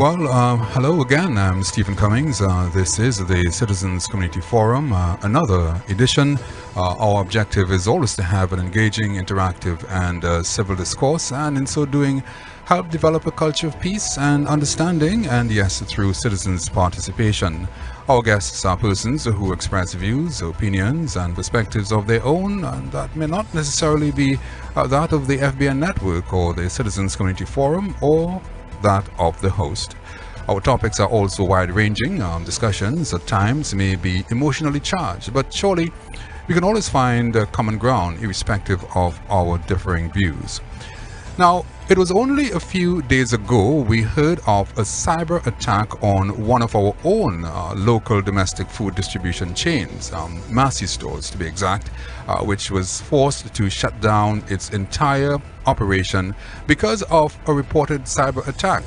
Well, hello again. I'm Stephen Cummings. This is the Citizens Community Forum, another edition. Our objective is always to have an engaging, interactive, and civil discourse, and in so doing, help develop a culture of peace and understanding, and yes, through citizens' participation. Our guests are persons who express views, opinions, and perspectives of their own, and that may not necessarily be that of the FBN network or the Citizens Community Forum or that of the host. Our topics are also wide-ranging. Discussions at times may be emotionally charged, but surely we can always find common ground irrespective of our differing views. Now, it was only a few days ago we heard of a cyber attack on one of our own local domestic food distribution chains, Massey stores to be exact, which was forced to shut down its entire operation because of a reported cyber attack.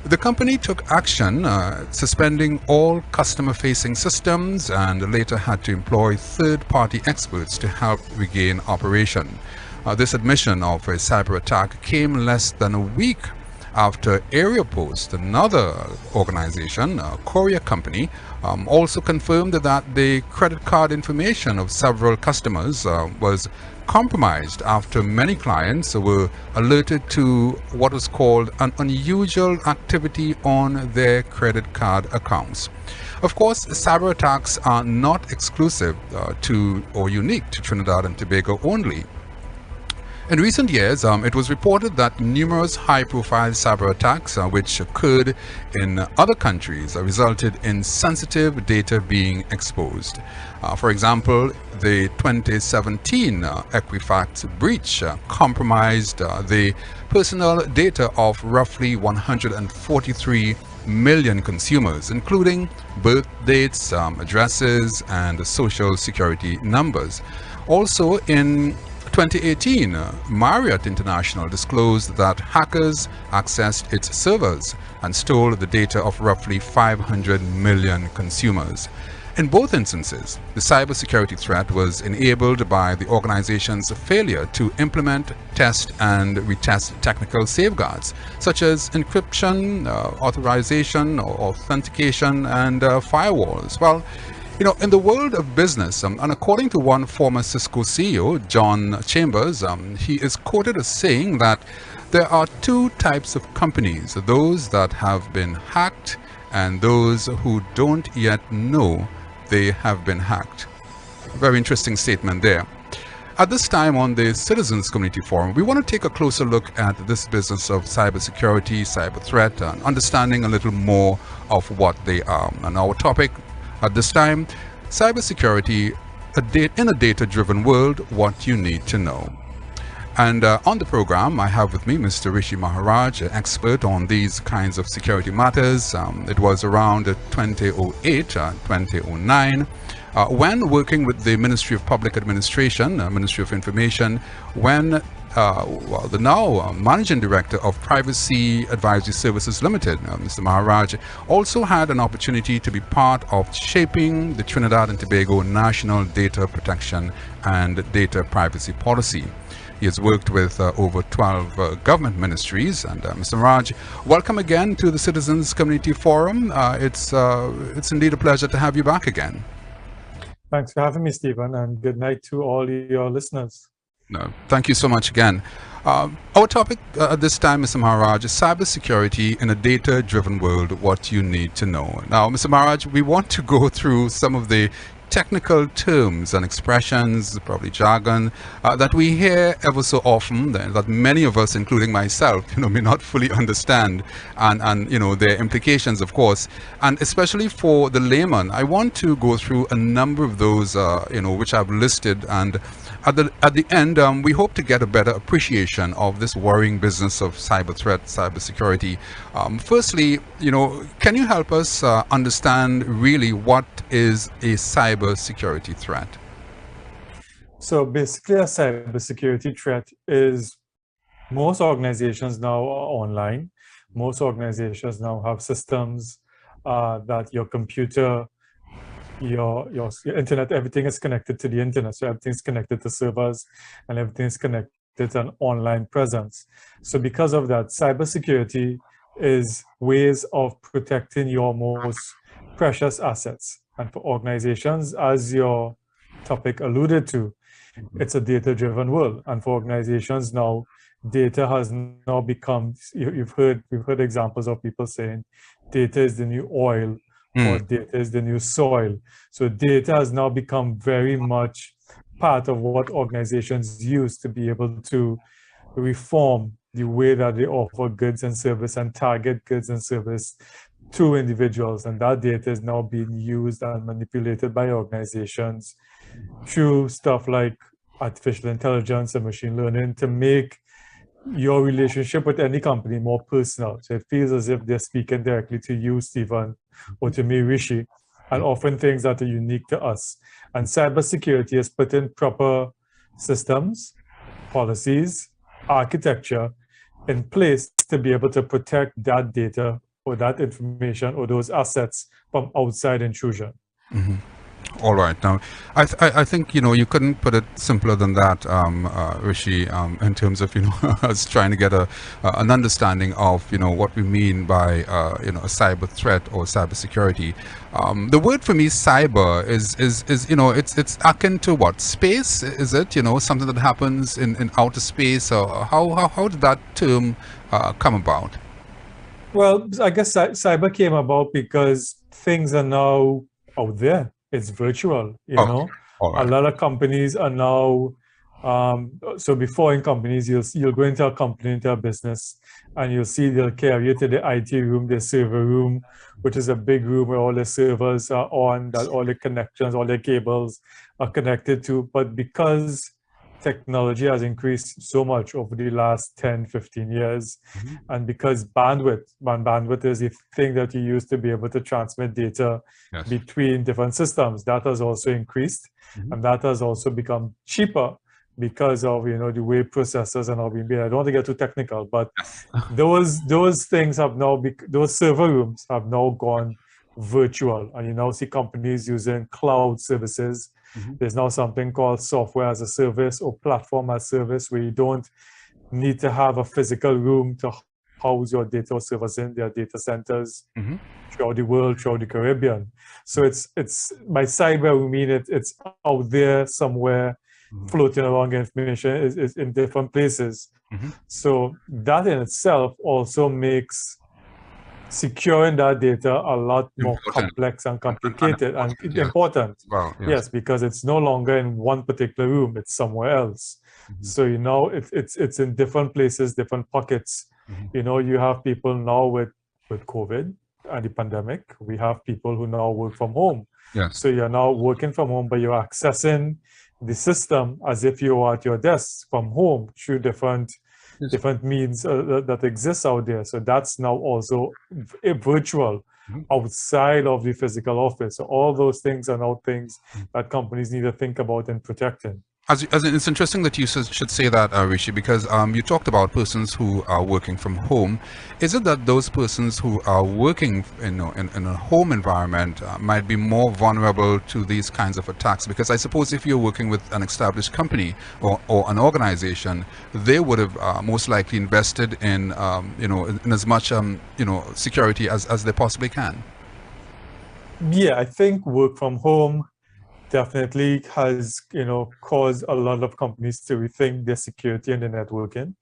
The company took action, suspending all customer-facing systems, and later had to employ third-party experts to help regain operation. This admission of a cyber attack came less than a week after Area Post, another organization, a courier company, also confirmed that the credit card information of several customers was compromised after many clients were alerted to what was called an unusual activity on their credit card accounts. Of course, cyber attacks are not exclusive to or unique to Trinidad and Tobago only. In recent years, it was reported that numerous high-profile cyber attacks which occurred in other countries resulted in sensitive data being exposed. For example, the 2017 Equifax breach compromised the personal data of roughly 143 million consumers, including birth dates, addresses, and social security numbers. Also, in 2018, Marriott International disclosed that hackers accessed its servers and stole the data of roughly 500 million consumers. In both instances, the cybersecurity threat was enabled by the organization's failure to implement, test, and retest technical safeguards, such as encryption, authorization, or authentication, and firewalls. Well, in the world of business, and according to one former Cisco CEO, John Chambers, he is quoted as saying that there are two types of companies, those that have been hacked and those who don't yet know they have been hacked. A very interesting statement there. At this time on the Citizens Community Forum, we want to take a closer look at this business of cybersecurity, cyber threat, and understanding a little more of what they are. And our topic at this time, cybersecurity in a data-driven world, what you need to know. And on the program, I have with me Mr. Rishi Maharaj, an expert on these kinds of security matters. It was around 2008, 2009, when working with the Ministry of Public Administration, Ministry of Information, when the now Managing Director of Privacy Advisory Services Limited, Mr. Maharaj, also had an opportunity to be part of shaping the Trinidad and Tobago National Data Protection and Data Privacy Policy. He has worked with over 12 government ministries. And Mr. Maharaj, welcome again to the Citizens Community Forum. It's indeed a pleasure to have you back again. Thanks for having me, Stephen, and good night to all your listeners. No, thank you so much again. Our topic at this time, Mr. Maharaj, is cybersecurity in a data-driven world, what you need to know. Now, Mr. Maharaj, we want to go through some of the technical terms and expressions, probably jargon, that we hear ever so often, that many of us, including myself, may not fully understand, and their implications, of course, and especially for the layman. I want to go through a number of those, which I've listed, and at the end, we hope to get a better appreciation of this worrying business of cyber threat, cyber security. Firstly, can you help us understand really what is a cyber security threat? So basically, a cybersecurity threat is most organizations now are online. Most organizations now have systems that your computer, your internet, everything is connected to the internet. So everything's connected to servers and everything's connected to an online presence. So because of that, cybersecurity is ways of protecting your most precious assets. And for organizations, as your topic alluded to, it's a data-driven world. And for organizations now, data has now become, we've heard examples of people saying data is the new oil or data is the new soil. So data has now become very much part of what organizations use to be able to reform the way that they offer goods and service and target goods and service to individuals. And that data is now being used and manipulated by organizations through stuff like artificial intelligence and machine learning to make your relationship with any company more personal. So it feels as if they're speaking directly to you, Stephen, or to me, Rishi, and offering things that are unique to us. And cybersecurity is putting proper systems, policies, architecture in place to be able to protect that data or that information or those assets from outside intrusion. All right. Now, I think, you couldn't put it simpler than that, Rishi, in terms of, us trying to get an understanding of, what we mean by, a cyber threat or cybersecurity. The word for me, cyber, is it's akin to what? Space, is it? Something that happens in outer space? Or how did that term come about? Well, I guess cyber came about because things are now out there. It's virtual, All right. A lot of companies are now, so before in companies, you'll go into a company, into a business, and you'll see they'll carry you to the IT room, the server room, which is a big room where all the servers are on, that all the connections, all the cables are connected to. But because technology has increased so much over the last 10, 15 years, and because bandwidth is the thing that you use to be able to transmit data between different systems, that has also increased, and that has also become cheaper because of the way processors are now being built. I don't want to get too technical, but those things have now those server rooms have now gone virtual, and you now see companies using cloud services. There's now something called software as a service or platform as a service, where you don't need to have a physical room to house your data or servers in. There are data centers throughout the world, throughout the Caribbean. So it's by cyber, we mean it's out there somewhere, floating around. Information is in different places. So that in itself also makes securing that data a lot more complex and complicated and important. Well, yes, because it's no longer in one particular room, it's somewhere else. So it's in different places, different pockets. You have people now with COVID and the pandemic. We have people who now work from home. So you're now working from home, but you're accessing the system as if you are at your desk from home through different means that exists out there. So that's now also virtual, outside of the physical office. So all those things are now things that companies need to think about and protecting. As it's interesting that you should say that, Rishi, because you talked about persons who are working from home. Is it that those persons who are working in a home environment might be more vulnerable to these kinds of attacks? Because I suppose if you're working with an established company or an organization, they would have most likely invested in in as much security as they possibly can. Yeah, I think work from home definitely has caused a lot of companies to rethink their security and their networking,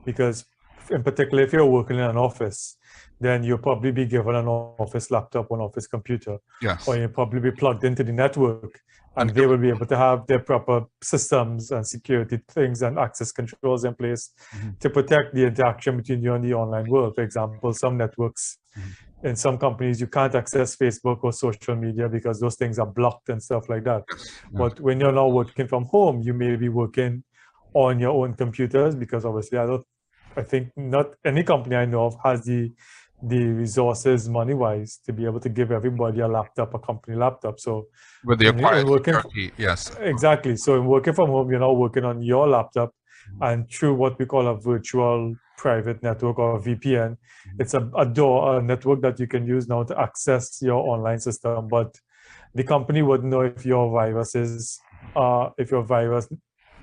because in particular, if you're working in an office, then you'll probably be given an office laptop or an office computer, or you'll probably be plugged into the network, and they will be able to have their proper systems and security things and access controls in place to protect the interaction between you and the online world. For example, some networks in some companies, you can't access Facebook or social media because those things are blocked and stuff like that. But when you're now working from home, you may be working on your own computers, because obviously I think not any company I know of has the resources money-wise to be able to give everybody a laptop, a company laptop. So with the acquired security, yes. Exactly. So in working from home, you're now working on your laptop, and through what we call a virtual private network or VPN, it's a network that you can use now to access your online system. But the company wouldn't know if your virus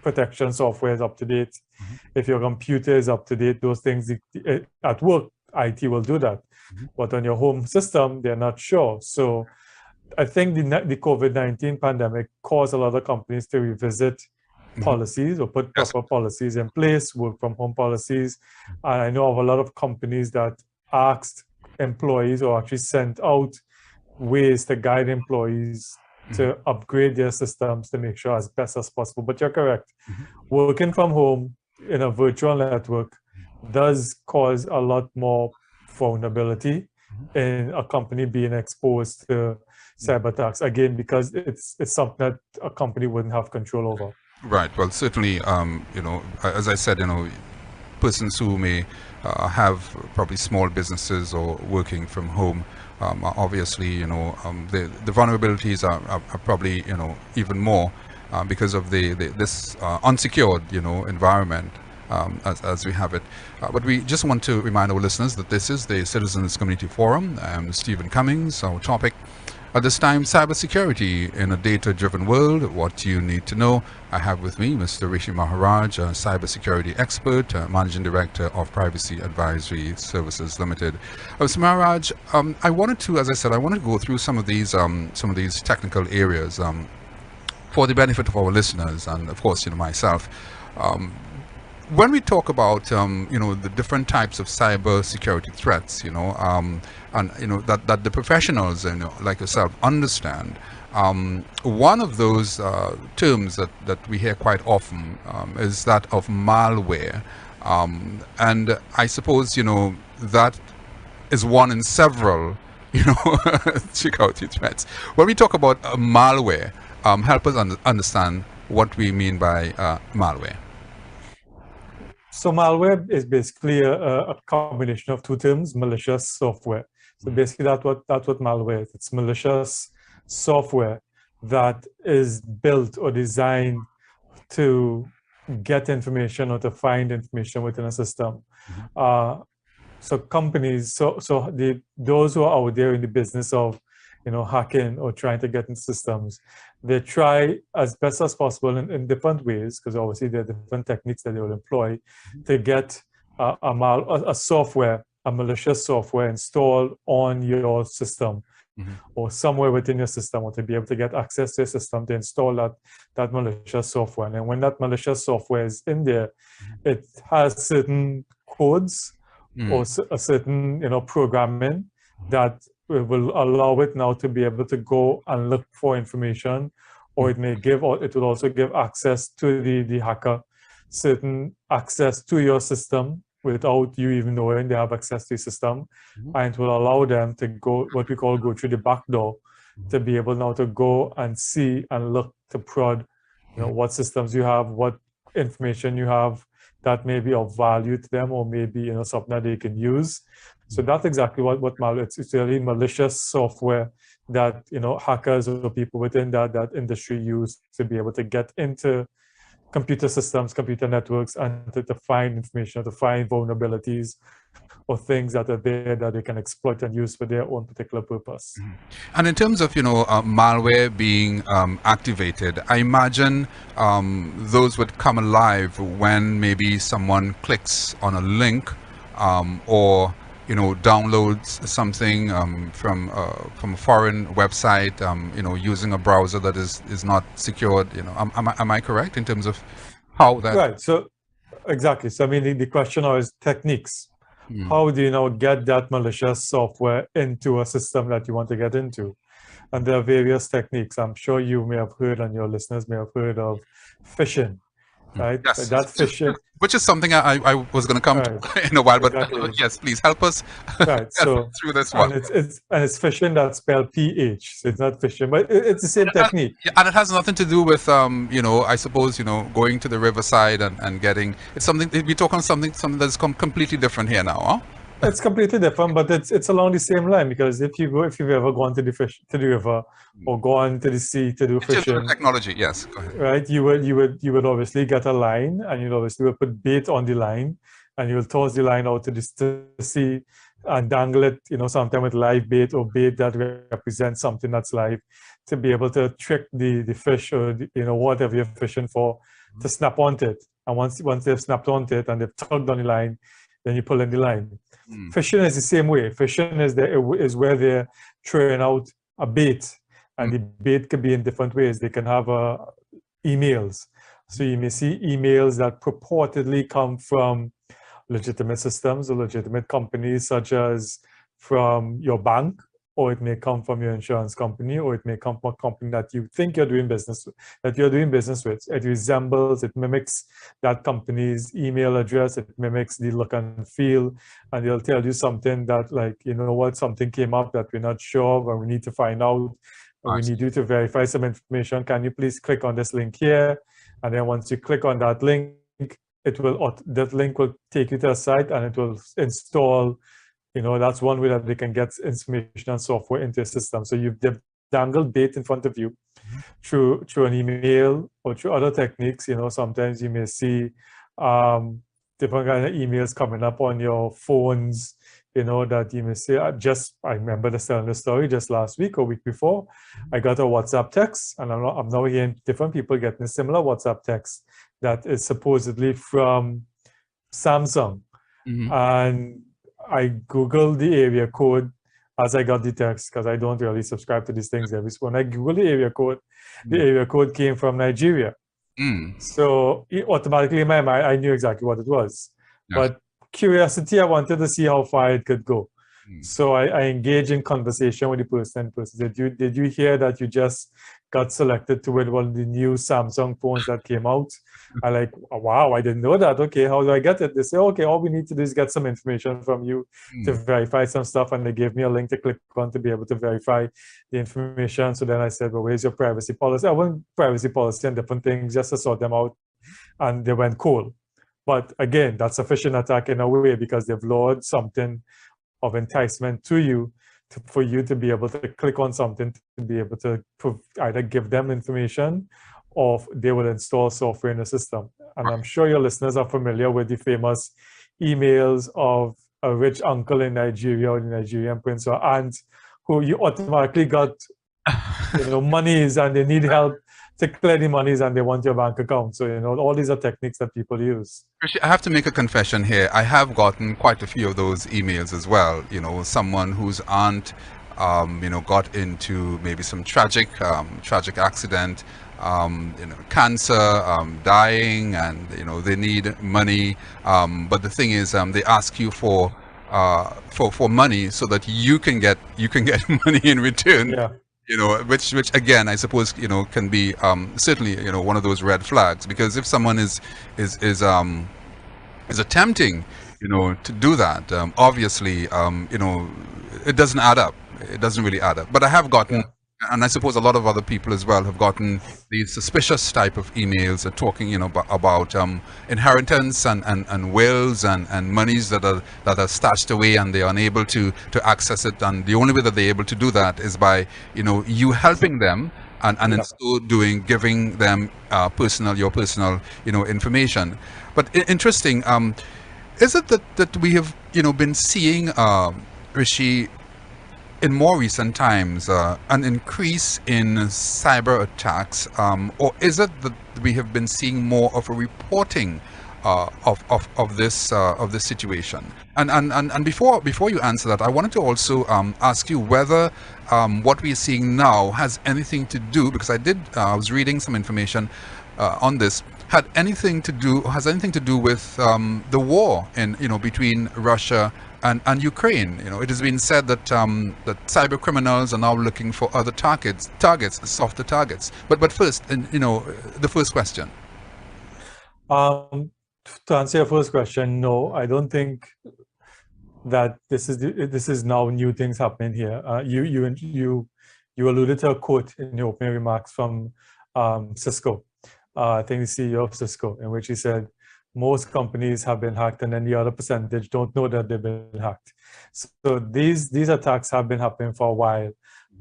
protection software is up to date, if your computer is up to date. Those things at work IT will do that. But on your home system, they're not sure. So I think the COVID-19 pandemic caused a lot of companies to revisit policies or put proper policies in place, work from home policies. And I know of a lot of companies that asked employees or actually sent out ways to guide employees to upgrade their systems to make sure as best as possible. But you're correct. Working from home in a virtual network does cause a lot more vulnerability in a company being exposed to cyber attacks, again, because it's something that a company wouldn't have control over. Right. Well, certainly, as I said, persons who may have probably small businesses or working from home, obviously, the vulnerabilities are probably, even more because of this unsecured, environment as we have it. But we just want to remind our listeners that this is the Citizens Community Forum. I'm Stephen Cummings. Our topic at this time, cybersecurity in a data-driven world, what you need to know. I have with me Mr. Rishi Maharaj, a cybersecurity expert, Managing Director of Privacy Advisory Services Limited. Mr. Maharaj, I wanted to, as I said, I wanted to go through some of these technical areas for the benefit of our listeners and, of course, myself. When we talk about the different types of cyber security threats, and that the professionals like yourself understand, one of those terms that we hear quite often is that of malware, and I suppose that is one in several security threats. When we talk about malware, help us understand what we mean by malware. So malware is basically a combination of two terms, malicious software. So basically that's what malware is. It's malicious software that is built or designed to get information or to find information within a system. So companies, those who are out there in the business of hacking or trying to get into systems, they try as best as possible in different ways, because obviously there are different techniques that they will employ to get a malicious software installed on your system or somewhere within your system, or to be able to get access to your system to install that malicious software. And then when that malicious software is in there, it has certain codes or a certain programming that will allow it now to be able to go and look for information, or it will also give access to the hacker, certain access to your system without you even knowing they have access to your system, and it will allow them to go through the back door to be able now to go and see and look to prod, what systems you have, what information you have that may be of value to them, or maybe something that they can use. So that's exactly what malware is. It's really malicious software that hackers or people within that industry use to be able to get into computer systems, computer networks, and to find information, to find vulnerabilities or things that are there that they can exploit and use for their own particular purpose. And in terms of malware being activated, I imagine those would come alive when maybe someone clicks on a link or downloads something from a foreign website, using a browser that is not secured. Am I correct in terms of how that? Right. So exactly. So I mean, the question now is techniques. How do you get that malicious software into a system that you want to get into? And there are various techniques. I'm sure you may have heard, and your listeners may have heard of phishing. Right? Yes. That phishing, which is something I was going to come to in a while, but yes, please help us through this one. And it's phishing that's spelled PH, so it's not phishing, but it's the same technique. And it has nothing to do with I suppose going to the riverside and getting. It's something we're talking something that's completely different here now, huh? It's completely different, but it's along the same line, because if you've ever gone to the river or gone to the sea to do fishing, technology, yes, go ahead. Right, you would obviously get a line, and you'd obviously put bait on the line, and you will toss the line out to the sea and dangle it, sometime with live bait or bait that represents something that's live, to be able to trick the fish or whatever you're fishing for to snap onto it. And once they've snapped onto it and they've tugged on the line, then you pull in the line. Mm. Phishing is the same way. Phishing is where they're throwing out a bait, and the bait could be in different ways. They can have emails. So you may see emails that purportedly come from legitimate systems or legitimate companies, such as from your bank, or it may come from your insurance company, or it may come from a company that you think you're doing business with, It resembles, it mimics that company's email address, it mimics the look and feel, and they'll tell you something that, like, you know what, something came up that we're not sure of, and we need to find out, and we need you to verify some information. Can you please click on this link here? And then once you click on that link, that link will take you to a site, and it will install. You know, that's one way that they can get information and software into a system. So you've dangled bait in front of you through an email or through other techniques. You know, sometimes you may see different kind of emails coming up on your phones, you know, that you may say, I remember telling the story just last week or week before. I got a WhatsApp text, and I'm now hearing different people getting a similar WhatsApp text that is supposedly from Samsung. And I Googled the area code as I got the text, because I don't really subscribe to these things every when I Googled the area code came from Nigeria. So automatically in my mind, I knew exactly what it was. Yes. But curiosity, I wanted to see how far it could go. So I engaged in conversation with the person. Did you hear that you just got selected to win one of the new Samsung phones that came out? I like, wow, I didn't know that. Okay, how do I get it? They say, okay, all we need to do is get some information from you to verify some stuff. And they gave me a link to click on to be able to verify the information. So then I said, well, where's your privacy policy? I went privacy policy and different things just to sort them out. And they went cool. But again, that's a phishing attack in a way, because they've lured something of enticement to you for you to be able to click on something to be able to either give them information, or they will install software in the system. And I'm sure your listeners are familiar with the famous emails of a rich uncle in Nigeria, or the Nigerian prince or aunt, who you automatically got monies, and they need help to clear the monies, and they want your bank account. So, all these are techniques that people use. Rishi, I have to make a confession here. I have gotten quite a few of those emails as well. Someone whose aunt, got into maybe some tragic accident, cancer, dying, and they need money. But the thing is, they ask you for money so that you can get money in return. Yeah. Which again, I suppose, can be certainly, one of those red flags, because if someone is attempting, to do that, obviously, it doesn't add up. It doesn't really add up. But I have gotten, and I suppose a lot of other people as well have gotten these suspicious type of emails talking, about inheritance and wills and monies that are stashed away, and they are unable to access it. And the only way that they're able to do that is by, you helping them, and in so doing, giving them your personal, information. But interesting. Is it that we have, been seeing, Rishi, in more recent times, an increase in cyber attacks, or is it that we have been seeing more of a reporting of this situation? And before you answer that, I wanted to also ask you whether what we are seeing now has anything to do, because I was reading some information on this, has anything to do with the war between Russia and Ukraine. It has been said that that cyber criminals are now looking for other targets, softer targets. But first, the first question. To answer your first question, no, I don't think that this is now new things happening here. You alluded to a quote in your opening remarks from Cisco. I think the CEO of Cisco, in which he said, most companies have been hacked, and then the other percentage don't know that they've been hacked. So these attacks have been happening for a while,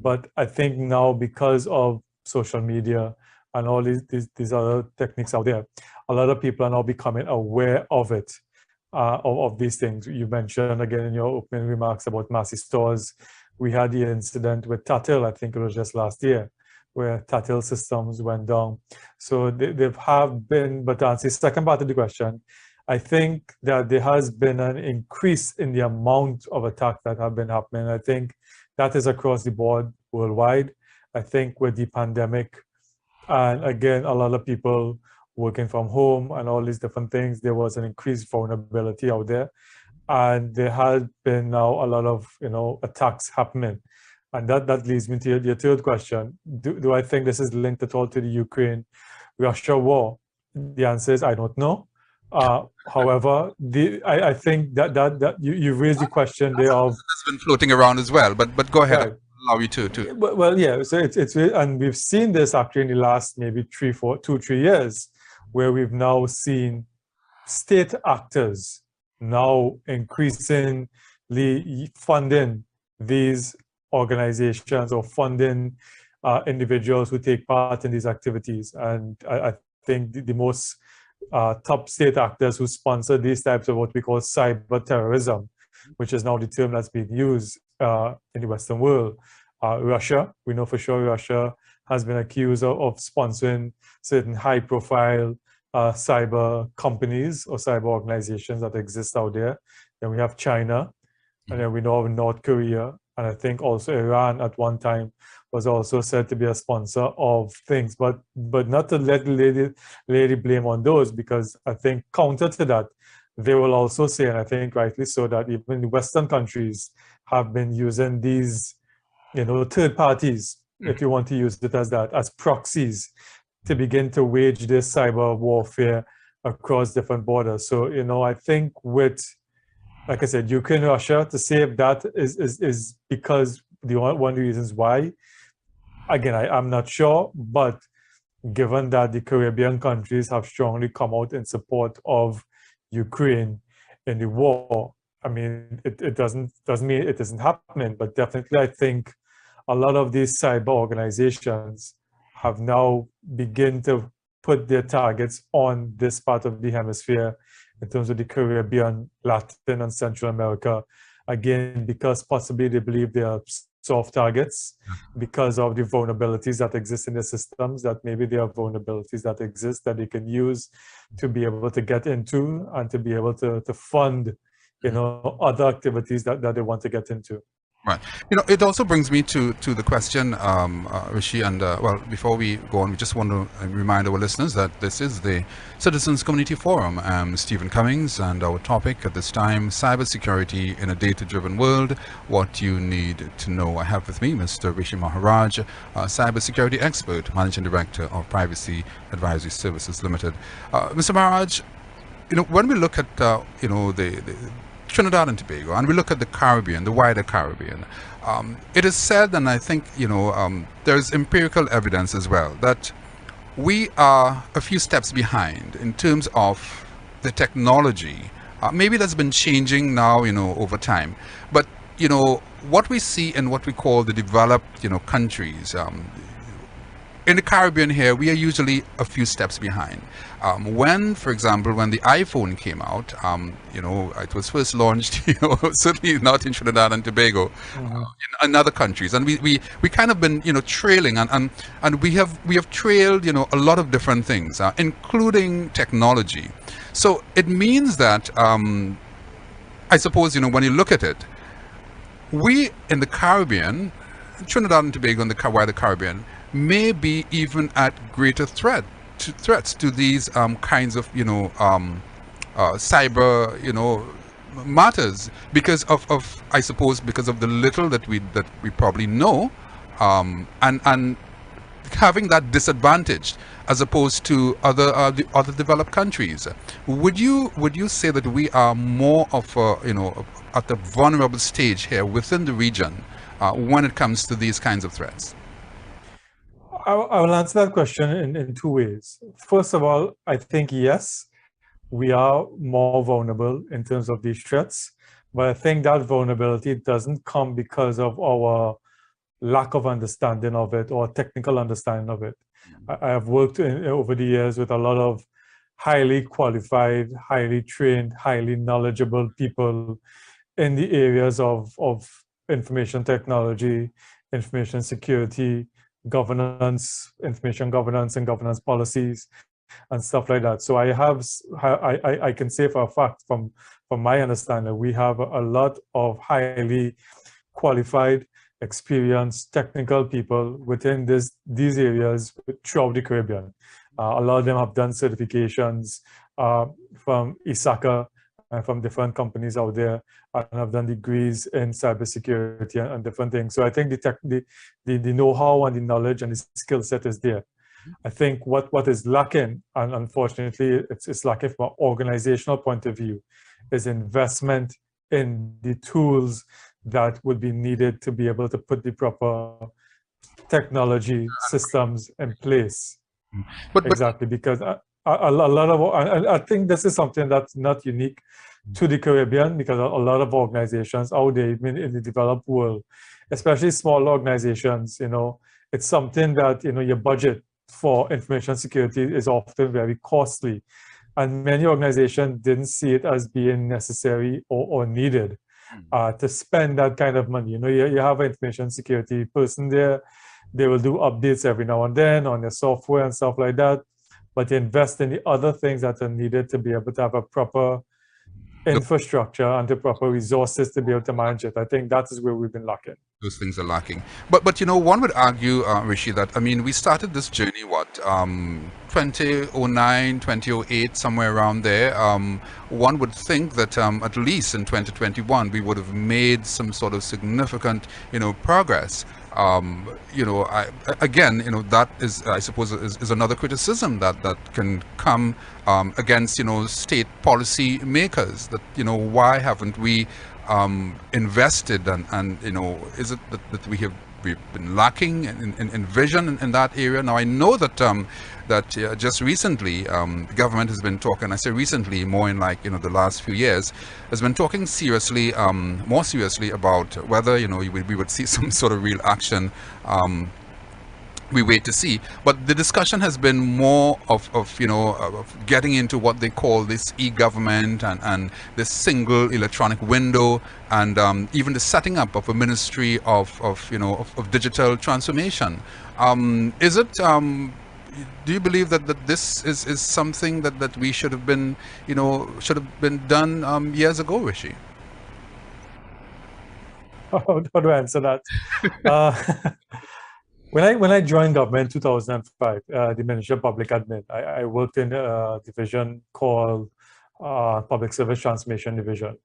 but I think now, because of social media and all these other techniques out there, a lot of people are now becoming aware of it, of these things. You mentioned again in your opening remarks about Massey stores. We had the incident with Tatil, I think it was just last year, where Tatil systems went down. So they have been, but to answer the second part of the question, I think that there has been an increase in the amount of attacks that have been happening. I think that is across the board worldwide. I think with the pandemic, and again, a lot of people working from home and all these different things, there was an increased vulnerability out there. And there had been now a lot of, attacks happening. And that leads me to your third question. Do I think this is linked at all to the Ukraine-Russia war? The answer is I don't know. However, I think that you raised the question there of That's been floating around as well. But go ahead. right. I'll allow you to. Well, yeah. So it's and we've seen this actually in the last maybe 2-3 years, where we've now seen state actors now increasingly funding these organizations or funding individuals who take part in these activities. And I think the most top state actors who sponsor these types of what we call cyber terrorism, which is now the term that's being used in the Western world. Russia, we know for sure Russia has been accused of sponsoring certain high-profile cyber companies or cyber organizations that exist out there. Then we have China, and then we know of North Korea, and I think also Iran at one time was also said to be a sponsor of things. But not to let the lady blame on those, because I think counter to that, they will also say, and I think rightly so, that even the Western countries have been using these, third parties, if you want to use it as that, as proxies to begin to wage this cyber warfare across different borders. So, I think with, like I said, Ukraine, Russia, to say if that is because one of the reasons why, again, I'm not sure, but given that the Caribbean countries have strongly come out in support of Ukraine in the war, I mean, it doesn't mean it isn't happening, but definitely I think a lot of these cyber organizations have now begin to put their targets on this part of the hemisphere in terms of the Caribbean, Latin, and Central America. Again, because possibly they believe they are soft targets because of the vulnerabilities that exist in the systems, that maybe there are vulnerabilities that exist that they can use to be able to get into and to be able to fund, other activities that they want to get into. Right. It also brings me to the question, Rishi, and well, before we go on, we just want to remind our listeners that this is the Citizens Community Forum. I'm Stephen Cummings, and our topic at this time, cybersecurity in a data-driven world, what you need to know. I have with me Mr. Rishi Maharaj, cybersecurity expert, managing director of Privacy Advisory Services Limited. Mr. Maharaj, when we look at the Trinidad and Tobago, and we look at the Caribbean, the wider Caribbean, it is said, and I think there's empirical evidence as well, that we are a few steps behind in terms of the technology. Maybe that's been changing now, over time. But what we see in what we call the developed, countries. In the Caribbean here, we are usually a few steps behind. For example, when the iPhone came out, it was first launched, certainly not in Trinidad and Tobago, in other countries, and we kind of been, trailing, and we have trailed, a lot of different things, including technology. So it means that, I suppose, when you look at it, we in the Caribbean, Trinidad and Tobago and the wider Caribbean, may be even at greater threats to these kinds of cyber matters because of I suppose because of the little that we probably know, and having that disadvantage as opposed to the other developed countries. Would you say that we are more of at the vulnerable stage here within the region when it comes to these kinds of threats? I will answer that question in two ways. First of all, I think yes, we are more vulnerable in terms of these threats, but I think that vulnerability doesn't come because of our lack of understanding of it or technical understanding of it. I have worked over the years with a lot of highly qualified, highly trained, highly knowledgeable people in the areas of information technology, information security, governance, information governance and governance policies. and stuff like that. So I can say for a fact from my understanding, we have a lot of highly qualified, experienced, technical people within these areas throughout the Caribbean. A lot of them have done certifications from ISACA and from different companies out there, and have done degrees in cybersecurity and different things. So I think the know-how and the knowledge and the skill set is there. I think what is lacking, and unfortunately it's lacking from an organizational point of view, is investment in the tools that would be needed to be able to put the proper technology systems in place. But exactly, because a lot of, I think this is something that's not unique to the Caribbean, because a lot of organizations out there, even in the developed world, especially small organizations, it's something that, your budget for information security is often very costly. And many organizations didn't see it as being necessary or needed to spend that kind of money. You have an information security person there, they will do updates every now and then on their software and stuff like that, but invest in the other things that are needed to be able to have a proper infrastructure and the proper resources to be able to manage it. I think that is where we've been lacking. Those things are lacking. But one would argue, Rishi, that, we started this journey, 2009, 2008, somewhere around there. One would think that at least in 2021, we would have made some sort of significant, progress. That is, I suppose, is another criticism that can come against, state policy makers, that, why haven't we invested and is it that we've been lacking in vision in that area? Now I know that just recently the government has been talking, I say recently, more in the last few years, has been talking more seriously about whether we would see some sort of real action. We wait to see, but the discussion has been more of getting into what they call this e-government and this single electronic window, and even the setting up of a ministry of digital transformation. Is it? Do you believe that this is something that we should have been done years ago, Rishi? How do I answer that? When I joined government in 2005, the Ministry of Public Admin, I worked in a division called Public Service Transformation Division.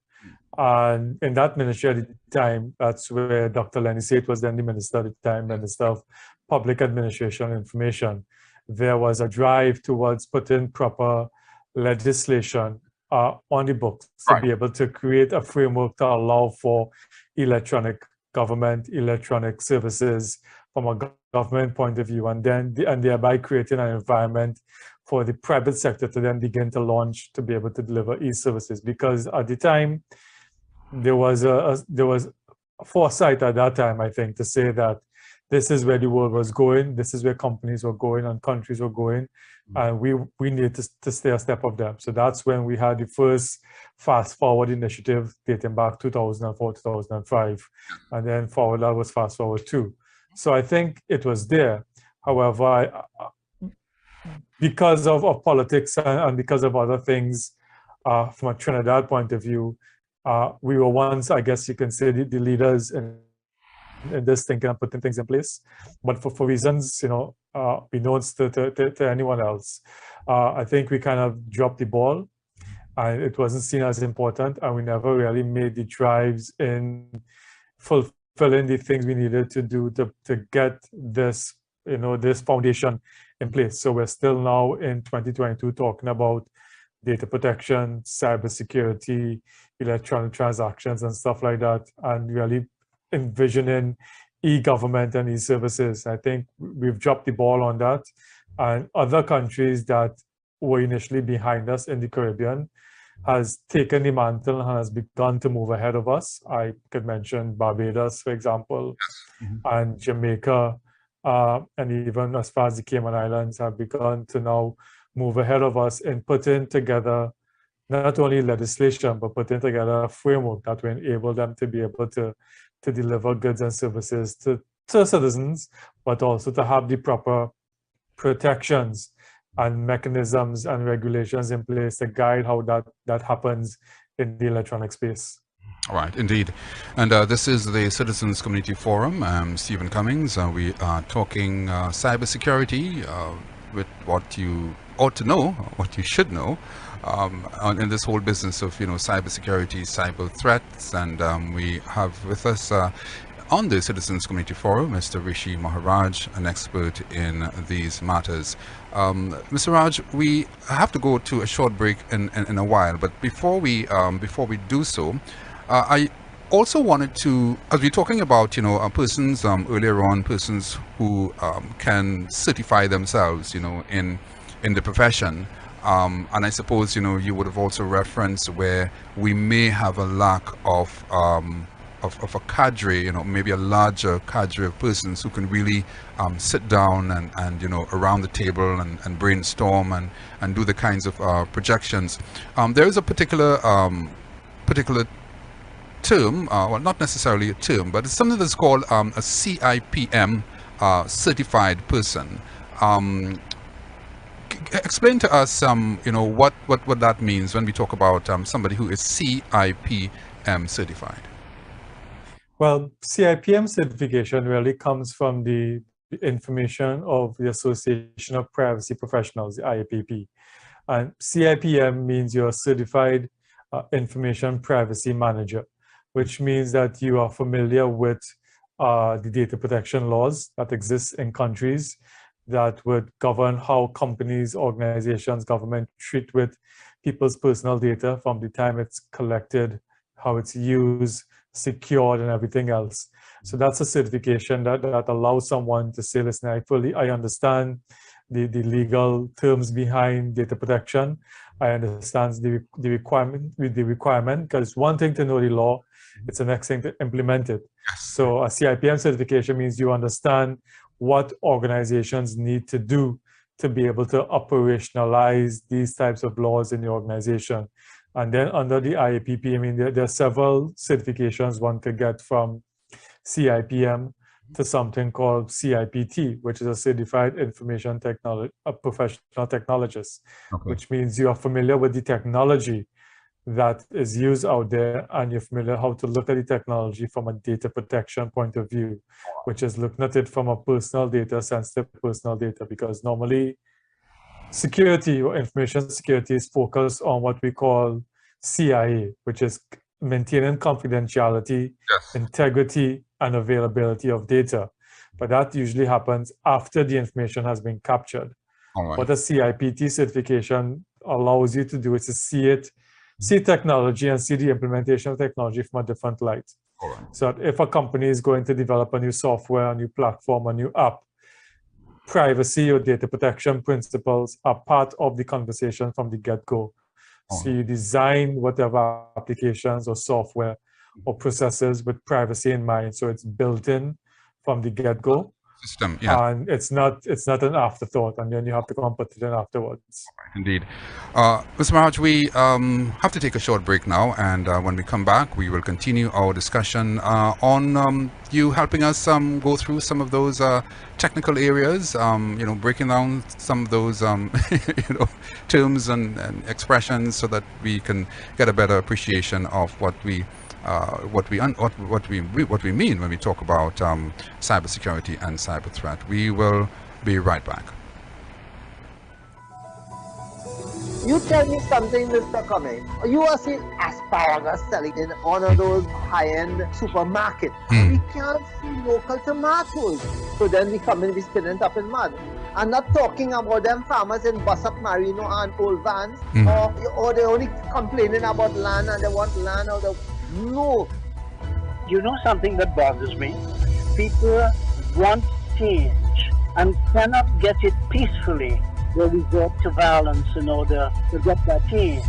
And in that ministry at the time, that's where Dr. Lenny Sate was then the minister at the time, Minister of Public Administration and Information. There was a drive towards putting proper legislation on the books to be able to create a framework to allow for electronic government, electronic services from a government point of view, and thereby creating an environment for the private sector to then begin to launch to be able to deliver e-services. Because at the time, there was a foresight at that time, I think, to say that this is where the world was going, this is where companies were going and countries were going, and we needed to stay a step of them. So that's when we had the first Fast Forward initiative dating back 2004, 2005, and then Forward that was Fast Forward 2. So I think it was there. However, because of politics and because of other things, from a Trinidad point of view, we were once, I guess you can say, the leaders in this thinking and putting things in place. But for reasons, beknown to anyone else, I think we kind of dropped the ball, and it wasn't seen as important, and we never really made the drives in fulfilling the things we needed to do to get this, this foundation in place. So we're still now in 2022 talking about data protection, cybersecurity, electronic transactions and stuff like that, and really envisioning e-government and e-services. I think we've dropped the ball on that, and other countries that were initially behind us in the Caribbean has taken the mantle and has begun to move ahead of us. I could mention Barbados, for example, and Jamaica, and even as far as the Cayman Islands have begun to now move ahead of us in putting together not only legislation, but putting together a framework that will enable them to be able to deliver goods and services to citizens, but also to have the proper protections and mechanisms and regulations in place to guide how that happens in the electronic space. All right, indeed. And this is the Citizens Community Forum. I'm Stephen Cummings. We are talking cybersecurity with what you ought to know, what you should know, in this whole business of, cybersecurity, cyber threats. And we have with us on the Citizens Community Forum, Mr. Rishi Maharaj, an expert in these matters. Mr. Raj, we have to go to a short break in a while, but before we do so, I also wanted to, as we're talking about, persons earlier on, persons who can certify themselves, in the profession. And I suppose, you would have also referenced where we may have a lack of a cadre, maybe a larger cadre of persons who can really sit down and around the table and brainstorm and do the kinds of projections. There is a particular term, well, not necessarily a term, but it's something that's called a CIPM certified person. Explain to us, what that means when we talk about somebody who is CIPM certified. Well, CIPM certification really comes from the information of the Association of Privacy Professionals, the IAPP. And CIPM means you're a certified information privacy manager, which means that you are familiar with the data protection laws that exist in countries that would govern how companies, organizations, government treat with people's personal data from the time it's collected, how it's used, secured, and everything else. So that's a certification that allows someone to say, listen, I understand the legal terms behind data protection. I understand the requirement, because one thing to know the law, it's the next thing to implement it. So a CIPM certification means you understand what organizations need to do to be able to operationalize these types of laws in the organization. And then under the IAPP, I mean, there are several certifications one could get from CIPM to something called CIPT, which is a Certified Information Professional Technologist, okay, which means you are familiar with the technology that is used out there, and you're familiar how to look at the technology from a data protection point of view, which is looking at it from a personal data, sensitive personal data, because normally security or information security is focused on what we call CIA, which is maintaining confidentiality, yes, integrity, and availability of data. But that usually happens after the information has been captured. Right. What a CIPT certification allows you to do is to see technology and see the implementation of technology from a different light. Right. So if a company is going to develop a new software, a new platform, a new app, privacy or data protection principles are part of the conversation from the get-go. So you design whatever applications or software or processes with privacy in mind. So it's built in from the get-go. System, yeah. And it's not an afterthought, and then you have to come put it in afterwards. Indeed. Mr. Maharaj, we have to take a short break now, and when we come back, we will continue our discussion on you helping us go through some of those technical areas, breaking down some of those terms and expressions, so that we can get a better appreciation of what we mean when we talk about cybersecurity and cyber threat. We will be right back. You tell me something, Mr. Cummings. You are seeing asparagus selling in one of those high-end supermarkets. We can't see local tomatoes. So then we come in, we spin it up in mud. I'm not talking about them farmers in Bossop, Marino and Old Vans, or they're only complaining about land and they want land or no. You know something that bothers me? People want change and cannot get it peacefully. They resort to violence in order to get that change.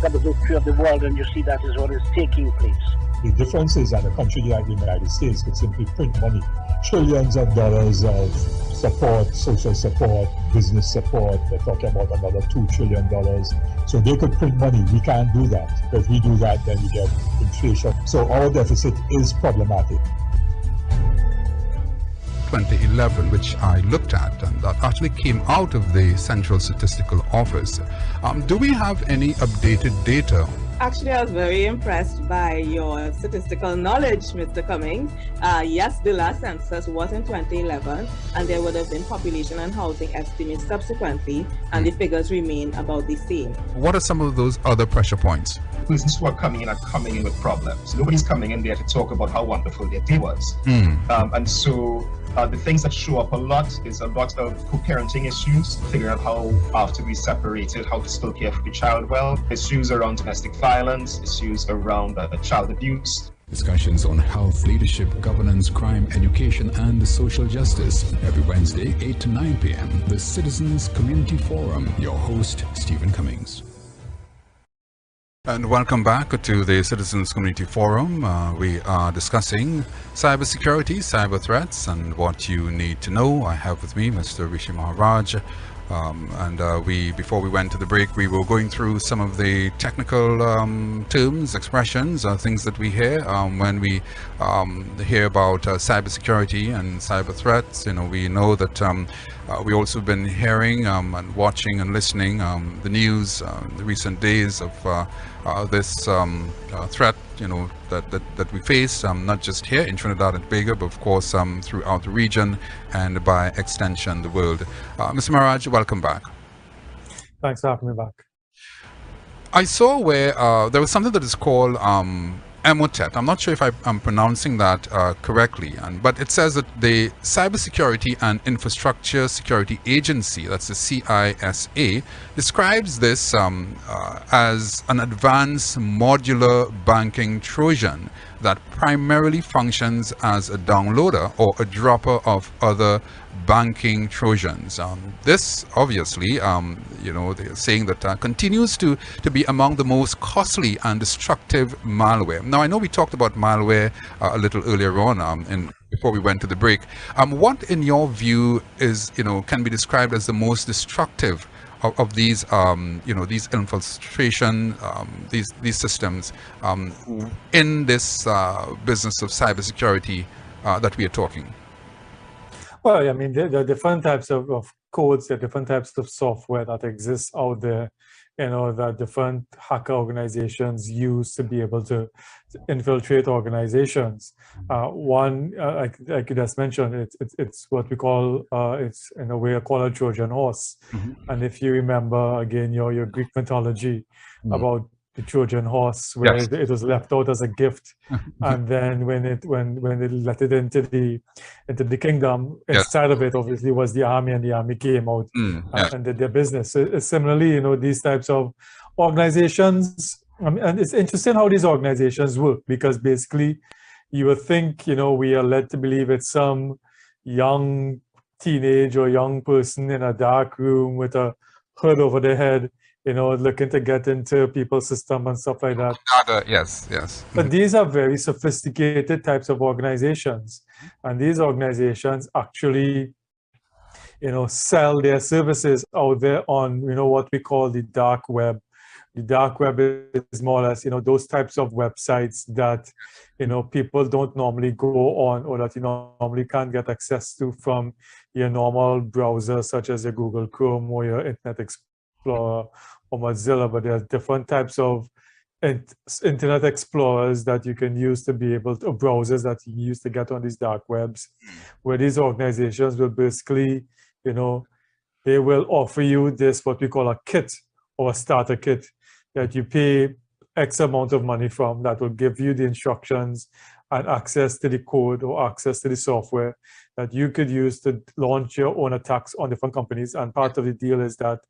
Got the history of the world, and you see that is what is taking place. The difference is that a country like the United States could simply print money, trillions of dollars of support, social support, business support. They're talking about another $2 trillion. So they could print money. We can't do that. If we do that, then we get inflation. So our deficit is problematic. 2011, which I looked at, and that actually came out of the Central Statistical Office. Do we have any updated data? Actually, I was very impressed by your statistical knowledge, Mr. Cummings. Yes, the last census was in 2011, and there would have been population and housing estimates subsequently, and the figures remain about the same. What are some of those other pressure points? Persons who are coming in with problems. Nobody's coming in there to talk about how wonderful their day was. And so the things that show up a lot is a lot of co-parenting issues, figuring out how, after we separated, how to still care for the child well, issues around domestic violence, issues around child abuse. Discussions on health, leadership, governance, crime, education, and social justice. Every Wednesday, 8 to 9 p.m. The Citizens Community Forum. Your host, Stephen Cummings. And welcome back to the Citizens Community Forum. We are discussing cybersecurity, cyber threats, and what you need to know. I have with me Mr. Rishi Maharaj. Before we went to the break, we were going through some of the technical terms, expressions, things that we hear when we hear about cybersecurity and cyber threats. You know, we know that we also been hearing and watching and listening the news the recent days of this threat, you know, that we face, not just here in Trinidad and Tobago, but of course throughout the region and by extension the world. Mr. Maharaj, welcome back. Thanks for having me back. I saw where there was something that is called Emotet. I'm not sure if I'm pronouncing that correctly, but it says that the Cybersecurity and Infrastructure Security Agency, that's the CISA, describes this as an advanced modular banking Trojan that primarily functions as a downloader or a dropper of other banking Trojans. This obviously, you know, they're saying that continues to be among the most costly and destructive malware. Now, I know we talked about malware a little earlier on before we went to the break. What, in your view, is, you know, can be described as the most destructive of these, you know, these infiltration, these systems in this business of cybersecurity that we are talking? Well, I mean, there are different types of codes, there are different types of software that exists out there, you know, that different hacker organizations use to be able to infiltrate organizations. One, like you just mentioned, it's what we call, it's in a way called a Trojan horse. And if you remember, again, your Greek mythology about the Trojan horse, where it was left out as a gift, and then when they let it into the kingdom, inside of it obviously was the army, and the army came out and did their business. So similarly, you know, these types of organizations, and it's interesting how these organizations work, because basically you would think, you know, we are led to believe it's some young teenage or young person in a dark room with a hood over their head, you know, looking to get into people's system and stuff like that. Yes. But these are very sophisticated types of organizations. And these organizations actually, you know, sell their services out there on, you know, what we call the dark web. The dark web is more or less, you know, those types of websites that, you know, people don't normally go on, or that you normally can't get access to from your normal browser, such as your Google Chrome or your Internet Explorer or Mozilla. But there are different types of Internet Explorers that you can use to be able to, or browsers that you use to get on these dark webs, where these organizations will basically, you know, they will offer you this, what we call a kit or a starter kit, that you pay X amount of money from, that will give you the instructions and access to the code or access to the software that you could use to launch your own attacks on different companies. And part of the deal is that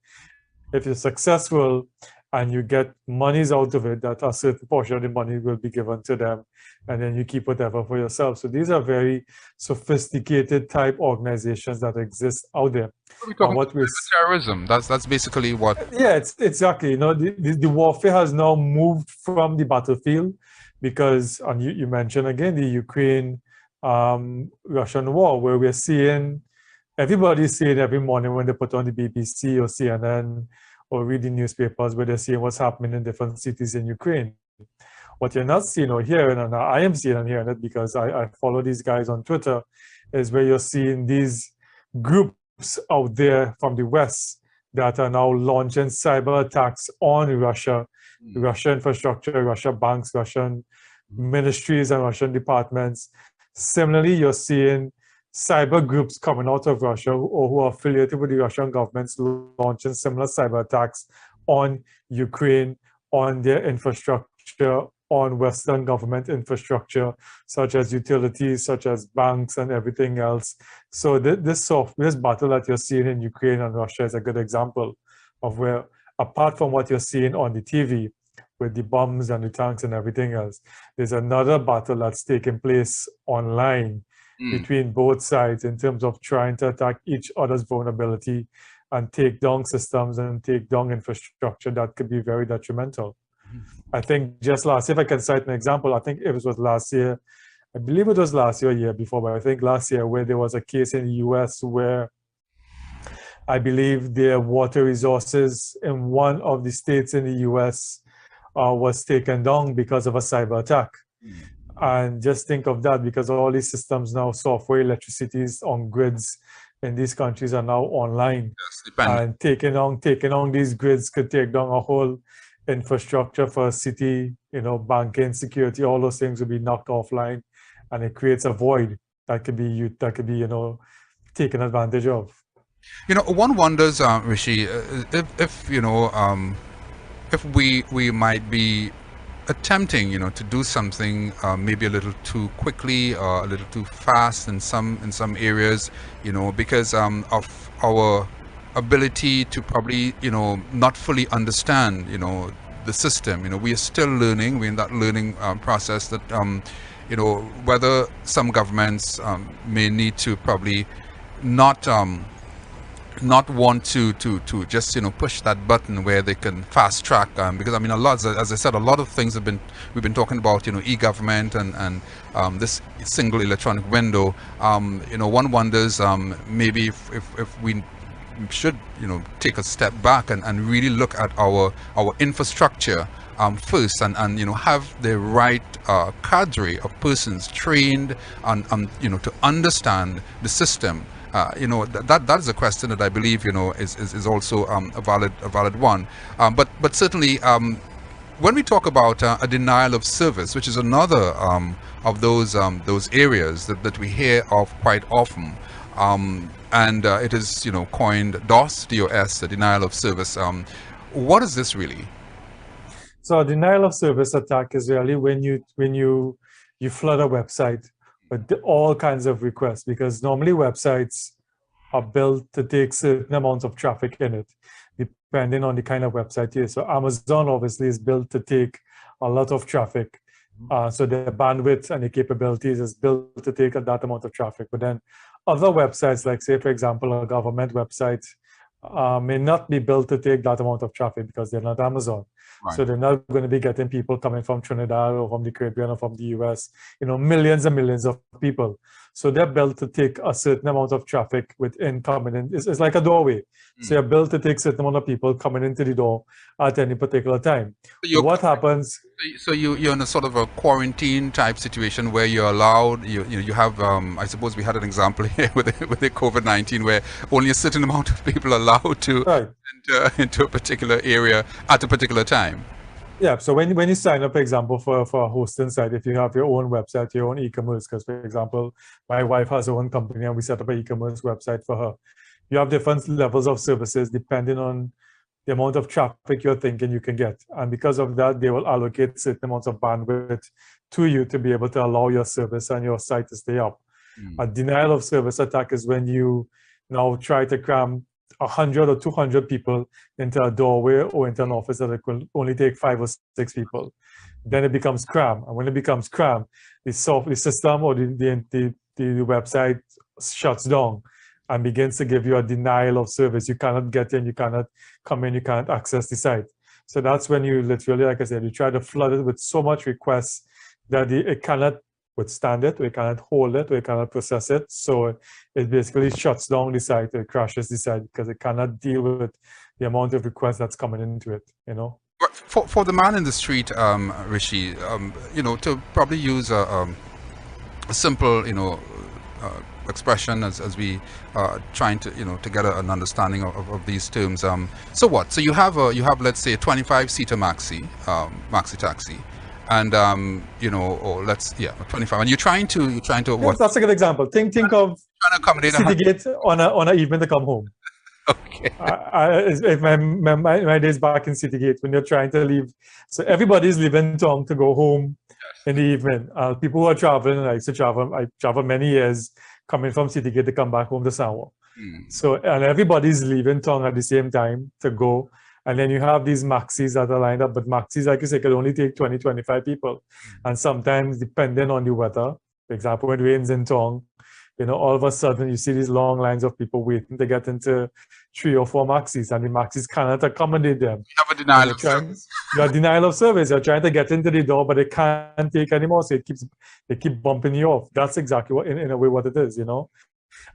if you're successful and you get monies out of it, that a certain portion of the money will be given to them, and then you keep whatever for yourself. So these are very sophisticated type organizations that exist out there. We're talking about terrorism. That's basically what. Yeah, it's exactly. You know, the warfare has now moved from the battlefield, because, and you mentioned again the Ukraine Russian war, where we're seeing, everybody's seeing every morning when they put on the BBC or CNN or reading newspapers, where they're seeing what's happening in different cities in Ukraine. What you're not seeing or hearing, and I am seeing and hearing it because I follow these guys on Twitter, is where you're seeing these groups out there from the West that are now launching cyber attacks on Russia, Russia infrastructure, Russia banks, Russian ministries, and Russian departments. Similarly, you're seeing cyber groups coming out of Russia or who are affiliated with the Russian governments launching similar cyber attacks on Ukraine, on their infrastructure, on Western government infrastructure, such as utilities, such as banks, and everything else. So this battle that you're seeing in Ukraine and Russia is a good example of where, apart from what you're seeing on the TV, with the bombs and the tanks and everything else, there's another battle that's taking place online between both sides in terms of trying to attack each other's vulnerability and take down systems and take down infrastructure that could be very detrimental. I think just last year, if I can cite an example, I think it was last year, I believe it was last year or year before, but I think last year where there was a case in the US where I believe their water resources in one of the states in the US was taken down because of a cyber attack. And just think of that, because all these systems now, software, electricities on grids in these countries are now online. Yes, and taking on these grids could take down a whole infrastructure for a city, banking, security, all those things will be knocked offline, and it creates a void that could be taken advantage of. One wonders, Rishi, if we might be attempting, to do something maybe a little too quickly or a little too fast in some areas, because of our ability to probably, not fully understand, the system. We are still learning. We're in that learning process that, whether some governments may need to probably not want to just push that button where they can fast track, because a lot, as I said, a lot of things we've been talking about, e-government and this single electronic window. One wonders maybe if we should take a step back and really look at our infrastructure first, and have the right cadre of persons trained on to understand the system. That is a question that I believe is also a valid one. But certainly when we talk about a denial of service, which is another of those areas that we hear of quite often, and it is coined DOS, a denial of service. What is this really? So a denial of service attack is really when you flood a website with all kinds of requests, because normally websites are built to take certain amounts of traffic in it, depending on the kind of website it is. So Amazon obviously is built to take a lot of traffic. So their bandwidth and the capabilities is built to take that amount of traffic. But then other websites, like say, for example, a government website, may not be built to take that amount of traffic because they're not Amazon. Right. So they're not going to be getting people coming from Trinidad or from the Caribbean or from the US, millions and millions of people. So they're built to take a certain amount of traffic within coming in. It's like a doorway. So you're built to take a certain amount of people coming into the door at any particular time. So what happens? So you're in a sort of a quarantine type situation where you're allowed, you have, I suppose we had an example here with the COVID-19 where only a certain amount of people are allowed to enter into a particular area at a particular time. Yeah, so when you sign up, for example, for a hosting site, if you have your own website, your own e-commerce, because, for example, my wife has her own company and we set up an e-commerce website for her. You have different levels of services depending on the amount of traffic you're thinking you can get. And because of that, they will allocate certain amounts of bandwidth to you to be able to allow your service and your site to stay up. A denial of service attack is when you now try to cram 100 or 200 people into a doorway or into an office that it will only take 5 or 6 people. Then it becomes cram. And when it becomes cram, the system or the website shuts down and begins to give you a denial of service. You cannot get in, you cannot come in, you cannot access the site. So that's when you literally, like I said, you try to flood it with so much requests that it cannot withstand it, or it cannot hold it, or it cannot process it. So it basically shuts down the site, it crashes the site because it cannot deal with the amount of requests that's coming into it, For the man in the street, Rishi, to probably use a simple, expression as we trying to to get an understanding of these terms. So what? So you have let's say a 25-seater maxi taxi, and or a 25, and you're trying to what? That's a good example. Think of trying to accommodate Citygate on a evening to come home. Okay. If my days back in Citygate, when you're trying to leave, so everybody's leaving town to go home in the evening. People who are traveling, I used to travel. I traveled many years coming from Citygate to come back home to Sawa. So, and everybody's leaving town at the same time to go. And then you have these maxis that are lined up, but maxis, like you say, could only take 20, 25 people. And sometimes, depending on the weather, for example, when it rains in town, all of a sudden you see these long lines of people waiting to get into 3 or 4 maxis, and the maxis cannot accommodate them. You have a denial of service. You have denial of service. You're trying to get into the door, but they can't take anymore, so they keep bumping you off. That's exactly what, in a way, what it is,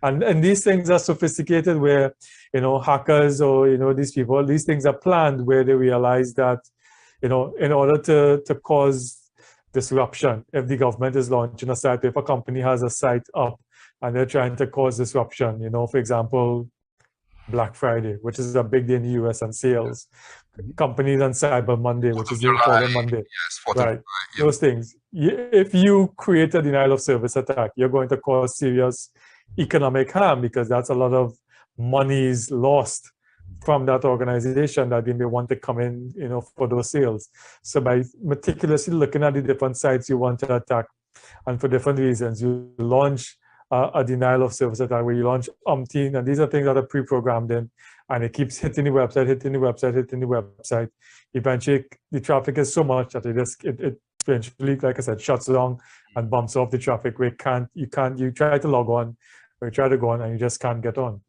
And these things are sophisticated, where hackers or these people, these things are planned, where they realize that in order to cause disruption, if the government is launching a site, if a company has a site up and they're trying to cause disruption, for example, Black Friday, which is a big day in the US, and sales, companies on Cyber Monday, which is the important Monday, yes, right? Those things. If you create a denial of service attack, you're going to cause serious economic harm, because that's a lot of monies lost from that organization that they may want to come in, for those sales. So by meticulously looking at the different sites you want to attack, and for different reasons, you launch a denial of service attack, where you launch umpteen, and these are things that are pre-programmed in, and it keeps hitting the website. Eventually, the traffic is so much that it eventually, like I said, shuts down and bumps off the traffic, where you try to log on, or you try to go on, and you just can't get on.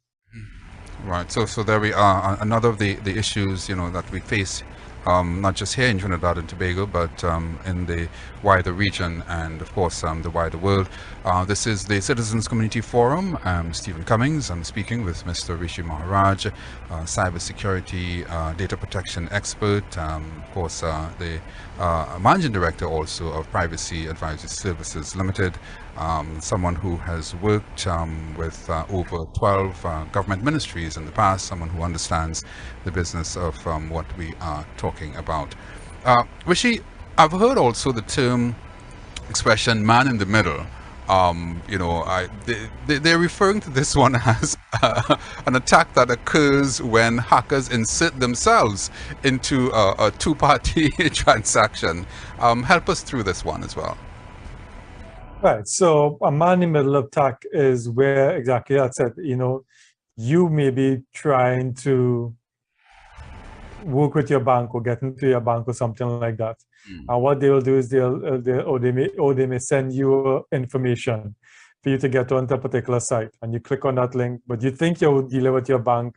Right. So there we are. Another of the issues that we face, not just here in Trinidad and Tobago, but in the wider region, and of course the wider world. This is the Citizens Community Forum. I'm Stephen Cummings. I'm speaking with Mr. Rishi Maharaj, cybersecurity, data protection expert, of course the managing director also of Privacy Advisory Services Limited, someone who has worked with over 12 government ministries in the past, someone who understands the business of what we are talking about. Rishi, I've heard also the term expression "man in the middle." They're referring to this one as an attack that occurs when hackers insert themselves into a two-party transaction. Help us through this one as well. Right. So a man in the middle attack is where exactly that's it. You may be trying to work with your bank or get into your bank or something like that. And what they will do is they may send you information for you to get onto a particular site, and you click on that link, but you think you're dealing with your bank,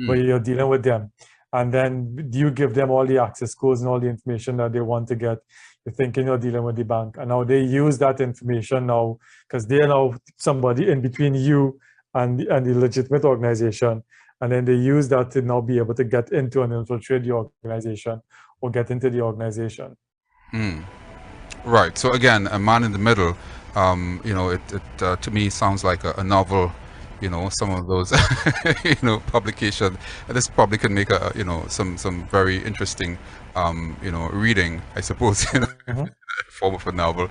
but you're dealing with them. And then you give them all the access codes and all the information that they want to get. You're thinking you're dealing with the bank, and now they use that information now, because they're now somebody in between you and the legitimate organization, and then they use that to now be able to get into and infiltrate the organization or get into the organization. Right. So again, a man in the middle. It to me sounds like a novel. Some of those publication. This probably can make some very interesting reading, I suppose, form of a novel.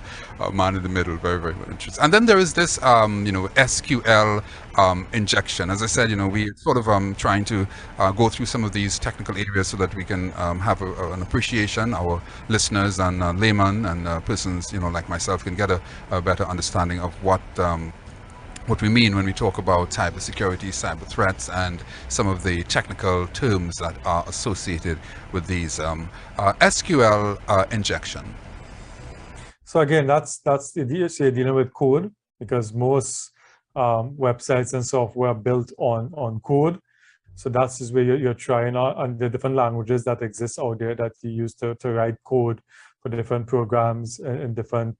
Man in the middle, very, very interesting. And then there is this SQL injection. As I said, we sort of trying to go through some of these technical areas so that we can have an appreciation, our listeners and laymen and persons like myself can get a better understanding of what we mean when we talk about cybersecurity, cyber threats, and some of the technical terms that are associated with these. SQL injection. So again, that's you're dealing with code, because most websites and software are built on code. So that's just where you're trying out, and the different languages that exist out there that you use to write code for different programs and different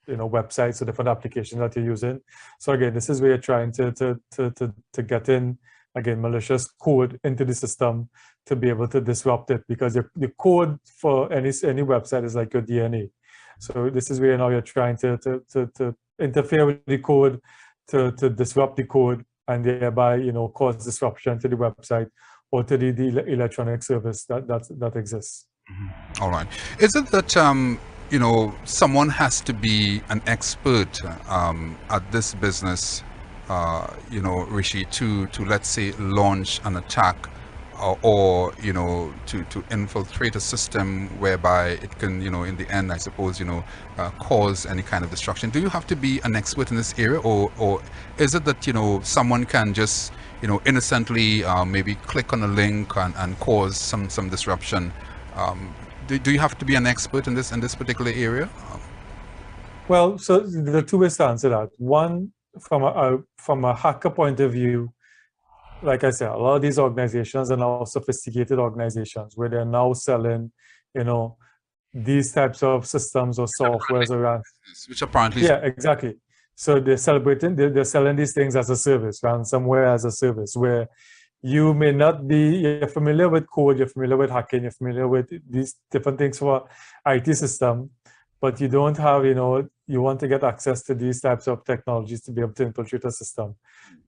websites or different applications that you're using. So again, this is where you're trying to get in, again, malicious code into the system to be able to disrupt it, because the code for any website is like your DNA. So this is where now you're trying to interfere with the code to disrupt the code and thereby, cause disruption to the website or to the electronic service that exists. All right. Is it that someone has to be an expert at this business, Rishi, to let's say launch an attack or to infiltrate a system whereby it can, in the end, I suppose, cause any kind of destruction? Do you have to be an expert in this area, or is it that, someone can just, innocently maybe click on a link and cause some disruption? Do you have to be an expert in this particular area? Well, so there are two ways to answer that. One, from a hacker point of view, like I said, a lot of these organizations are now sophisticated organizations where they're now selling, these types of systems or softwares around. Which apparently... Yeah, exactly. So they're selling these things as a service, ransomware as a service, where you may not be, you're familiar with code, you're familiar with hacking, you're familiar with these different things for IT system, but you don't have, you want to get access to these types of technologies to be able to infiltrate a system.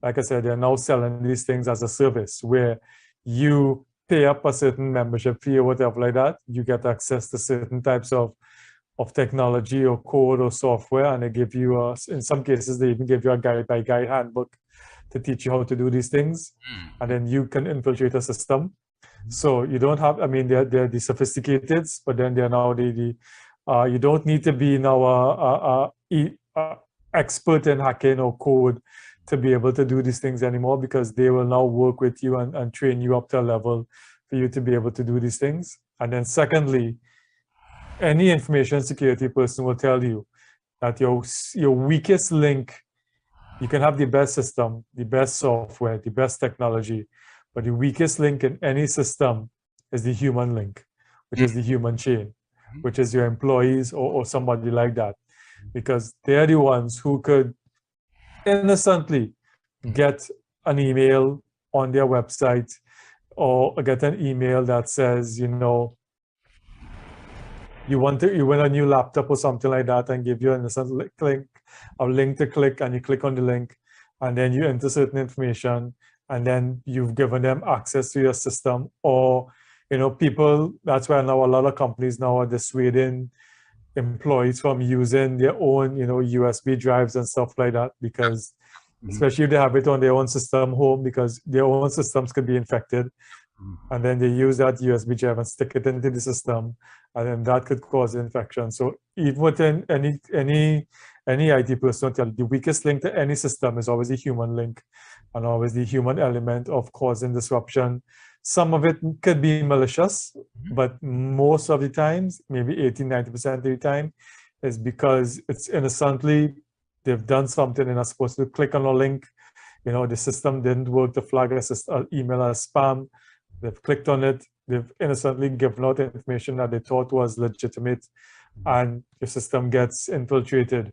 Like I said, they're now selling these things as a service where you pay up a certain membership fee or whatever like that, you get access to certain types of technology or code or software, and they give you, in some cases, they even give you a guide-by-guide handbook to teach you how to do these things, and then you can infiltrate a system. So you don't have, they're the sophisticated, but then they're now you don't need to be now a expert in hacking or code to be able to do these things anymore, because they will now work with you and train you up to a level for you to be able to do these things. And then secondly, any information security person will tell you that your weakest link, you can have the best system, the best software, the best technology, but the weakest link in any system is the human link, which is the human chain, which is your employees or somebody like that, because they're the ones who could innocently get an email on their website or get an email that says, you win a new laptop or something like that, and give you an innocent link to click, and you click on the link, and then you enter certain information, and then you've given them access to your system. Or, people, that's why now a lot of companies now are dissuading employees from using their own, USB drives and stuff like that, because especially if they have it on their own system home, because their own systems could be infected. And then they use that USB drive and stick it into the system, and then that could cause infection. So even within any IT person will tell you, the weakest link to any system is always the human link, and always the human element of causing disruption. Some of it could be malicious, but most of the times, maybe 80-90% of the time, is because it's innocently, they've done something and are supposed to click on a link. The system didn't work to flag an email as spam. They've clicked on it, they've innocently given out information that they thought was legitimate, and the system gets infiltrated.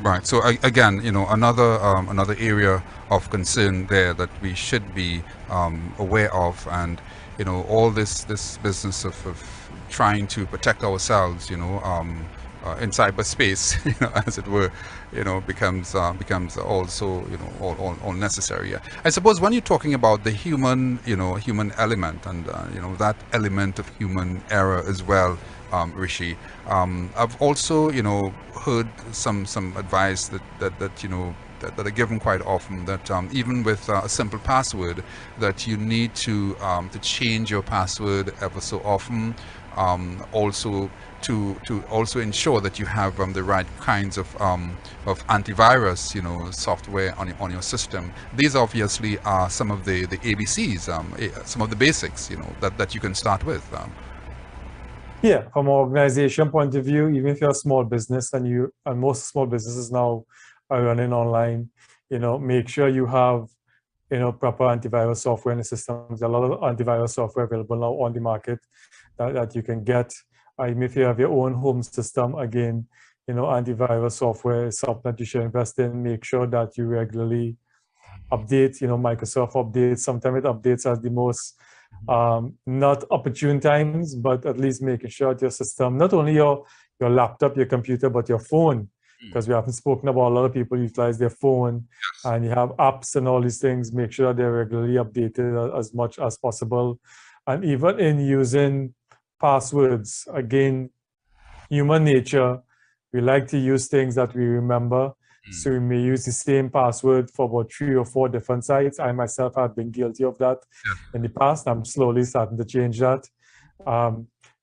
Right. So again, another area of concern there that we should be aware of, and all this business of trying to protect ourselves, in cyberspace, as it were, becomes also, all necessary. I suppose when you're talking about the human element, and that element of human error as well, Rishi, I've also heard some advice that are given quite often, that even with a simple password, that you need to change your password ever so often. Also to also ensure that you have the right kinds of antivirus software on your system. These obviously are some of the ABCs, some of the basics that you can start with. Yeah, from an organization point of view, even if you're a small business, and most small businesses now are running online, make sure you have proper antivirus software in the systems. There are a lot of antivirus software available now on the market that you can get. Even if you have your own home system, again, antivirus software is something that you should invest in. Make sure that you regularly update. Microsoft updates. Sometimes it updates at the most not opportune times, but at least making sure that your system, not only your laptop, your computer, but your phone, because we haven't spoken about a lot of people utilize their phone, and you have apps and all these things. Make sure that they're regularly updated as much as possible. And even in using passwords, again, human nature, we like to use things that we remember. So we may use the same password for about 3 or 4 different sites. I myself have been guilty of that in the past. I'm slowly starting to change that.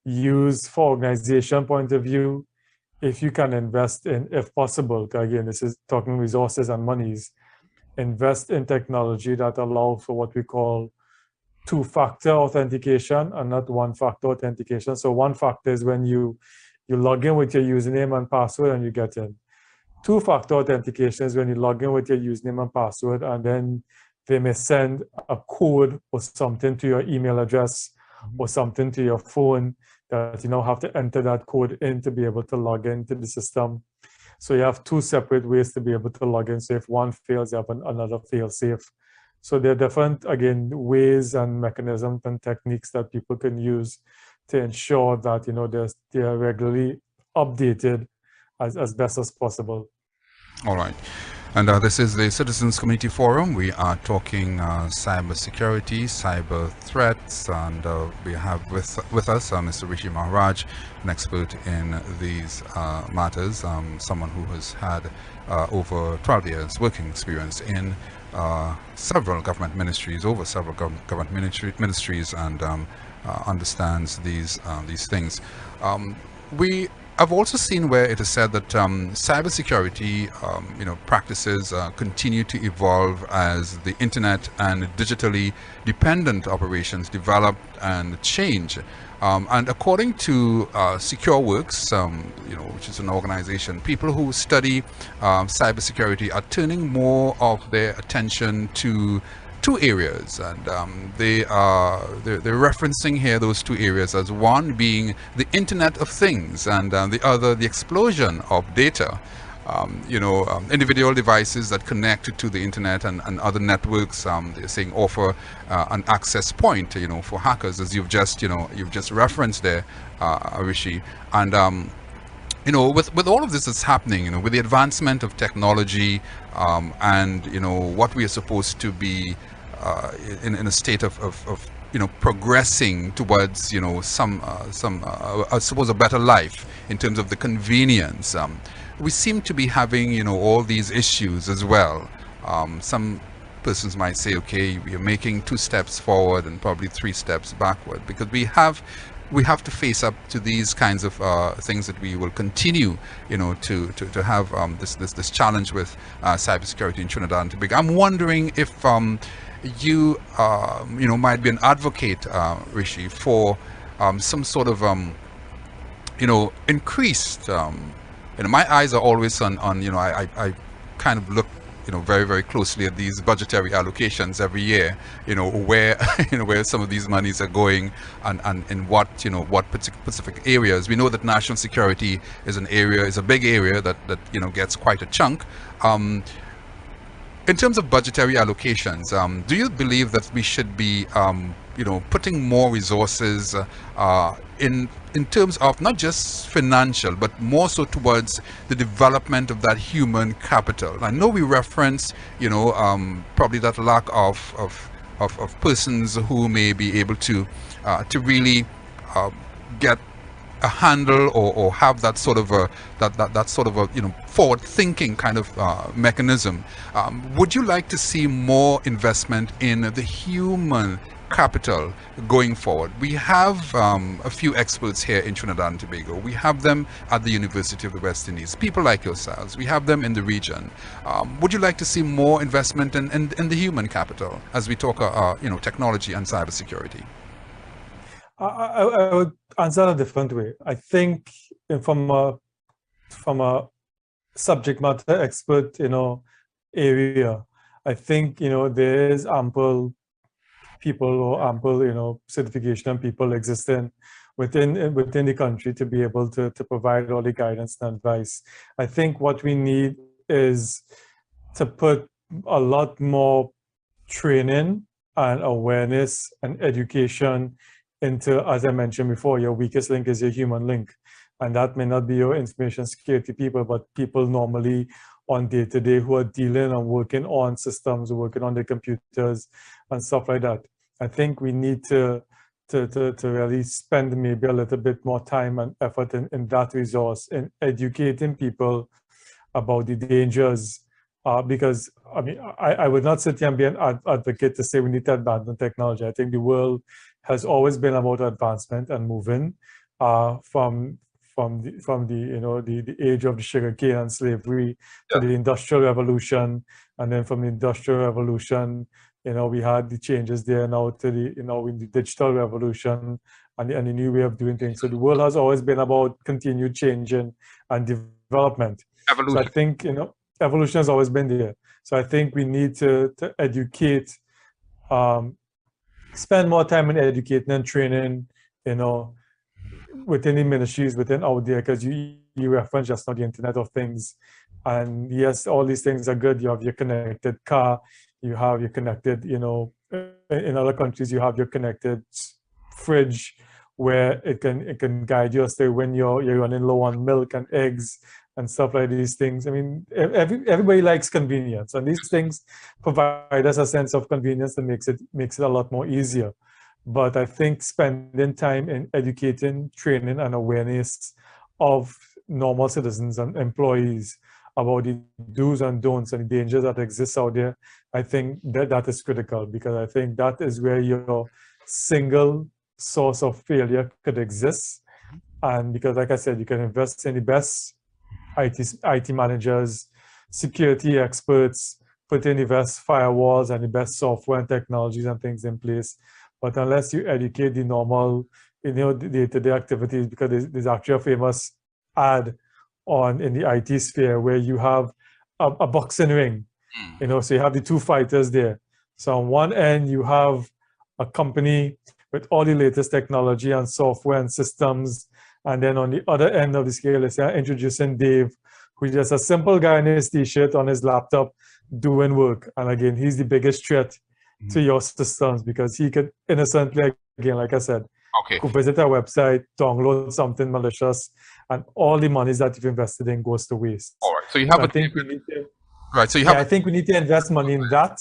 Use for organization point of view, if you can invest in, if possible, again, this is talking resources and monies, invest in technology that allow for what we call 2-factor authentication and not 1-factor authentication. So 1-factor is when you log in with your username and password and you get in. 2-factor authentication is when you log in with your username and password, and then they may send a code or something to your email address or something to your phone that you now have to enter that code in to be able to log into the system. So you have 2 separate ways to be able to log in. So if one fails, you have another fail safe. So there are different, again, ways and mechanisms and techniques that people can use to ensure that, you know, they are regularly updated as best as possible. All right. And this is the Citizens Community Forum. We are talking cyber security, cyber threats, and we have with us Mr. Rishi Maharaj, an expert in these matters, someone who has had over 12 years working experience in several government ministries, ministries, and understands these things. I've also seen where it is said that cybersecurity, practices continue to evolve as the internet and digitally dependent operations develop and change. And according to SecureWorks, which is an organization, people who study cybersecurity are turning more of their attention to 2 areas, and they're referencing here those 2 areas as one being the Internet of Things, and the other the explosion of data. Individual devices that connect to the internet and other networks, they're saying offer an access point, for hackers, as you've just referenced there, Rishi. And with all of this that's happening, with the advancement of technology, and what we are supposed to be in a state of progressing towards I suppose a better life in terms of the convenience, we seem to be having all these issues as well. Some persons might say, okay, we are making 2 steps forward and probably 3 steps backward, because we have to face up to these kinds of things that we will continue, to have this challenge with cybersecurity in Trinidad and Tobago. I'm wondering if you might be an advocate, Rishi, for some sort of increased. My eyes are always on I kind of look very, very closely at these budgetary allocations every year, where where some of these monies are going, and in what specific areas. We know that national security is a big area that gets quite a chunk. In terms of budgetary allocations, do you believe that we should be putting more resources in terms of not just financial, but more so towards the development of that human capital? I know we reference, probably that lack of persons who may be able to really get a handle or have that sort of a forward-thinking kind of mechanism. Would you like to see more investment in the human capital going forward? We have a few experts here in Trinidad and Tobago. We have them at the University of the West Indies, people like yourselves. We have them in the region. Would you like to see more investment in the human capital as we talk technology and cybersecurity? I would answer a different way. I think from a subject matter expert area, I think there is ample people or ample certification and people existing within the country to be able to provide all the guidance and advice. I think what we need is to put a lot more training and awareness and education into, as I mentioned before, your weakest link is your human link. And that may not be your information security people, but people normally on day-to-day who are dealing and working on systems, working on their computers and stuff like that. I think we need to really spend maybe a little bit more time and effort in that resource, in educating people about the dangers. Because I mean, I would not sit here and be an advocate to say we need to advance in technology. I think the world has always been about advancement and moving from the age of the sugarcane and slavery to the Industrial Revolution, and then from the Industrial Revolution, we had the changes there now to in the digital revolution and the new way of doing things. So the world has always been about continued changing and development. Evolution. So I think evolution has always been there. So I think we need to educate, spend more time in educating and training, within the ministries, within out there, because you reference just now the Internet of Things. And yes, all these things are good. You have your connected car, you have your connected, in other countries, you have your connected fridge where it can guide you as to when you're running low on milk and eggs and stuff like these things. I mean, everybody likes convenience, and these things provide us a sense of convenience that makes it a lot more easier. But I think spending time in educating, training, and awareness of normal citizens and employees about the do's and don'ts and the dangers that exist out there, I think that is critical, because I think that is where your single source of failure could exist. And because, like I said, you can invest in the best IT managers, security experts, put in the best firewalls and the best software and technologies and things in place. But unless you educate the normal, day-to-day activities, because there's actually a famous ad in the IT sphere where you have a boxing ring, so you have the two fighters there. So on one end, you have a company with all the latest technology and software and systems. And then on the other end of the scale, let's say introducing Dave, who's just a simple guy in his t-shirt on his laptop doing work. And again, he's the biggest threat to your systems, because he could innocently, again, like I said, go visit our website, download something malicious, and all the monies that you've invested in goes to waste. All right. So you have I think we need to, right. So you have. I think we need to invest money in that,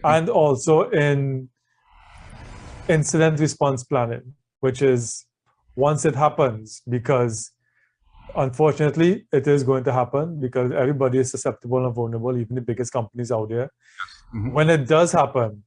and also in incident response planning, which is once it happens, because unfortunately it is going to happen, because everybody is susceptible and vulnerable, even the biggest companies out there. When it does happen,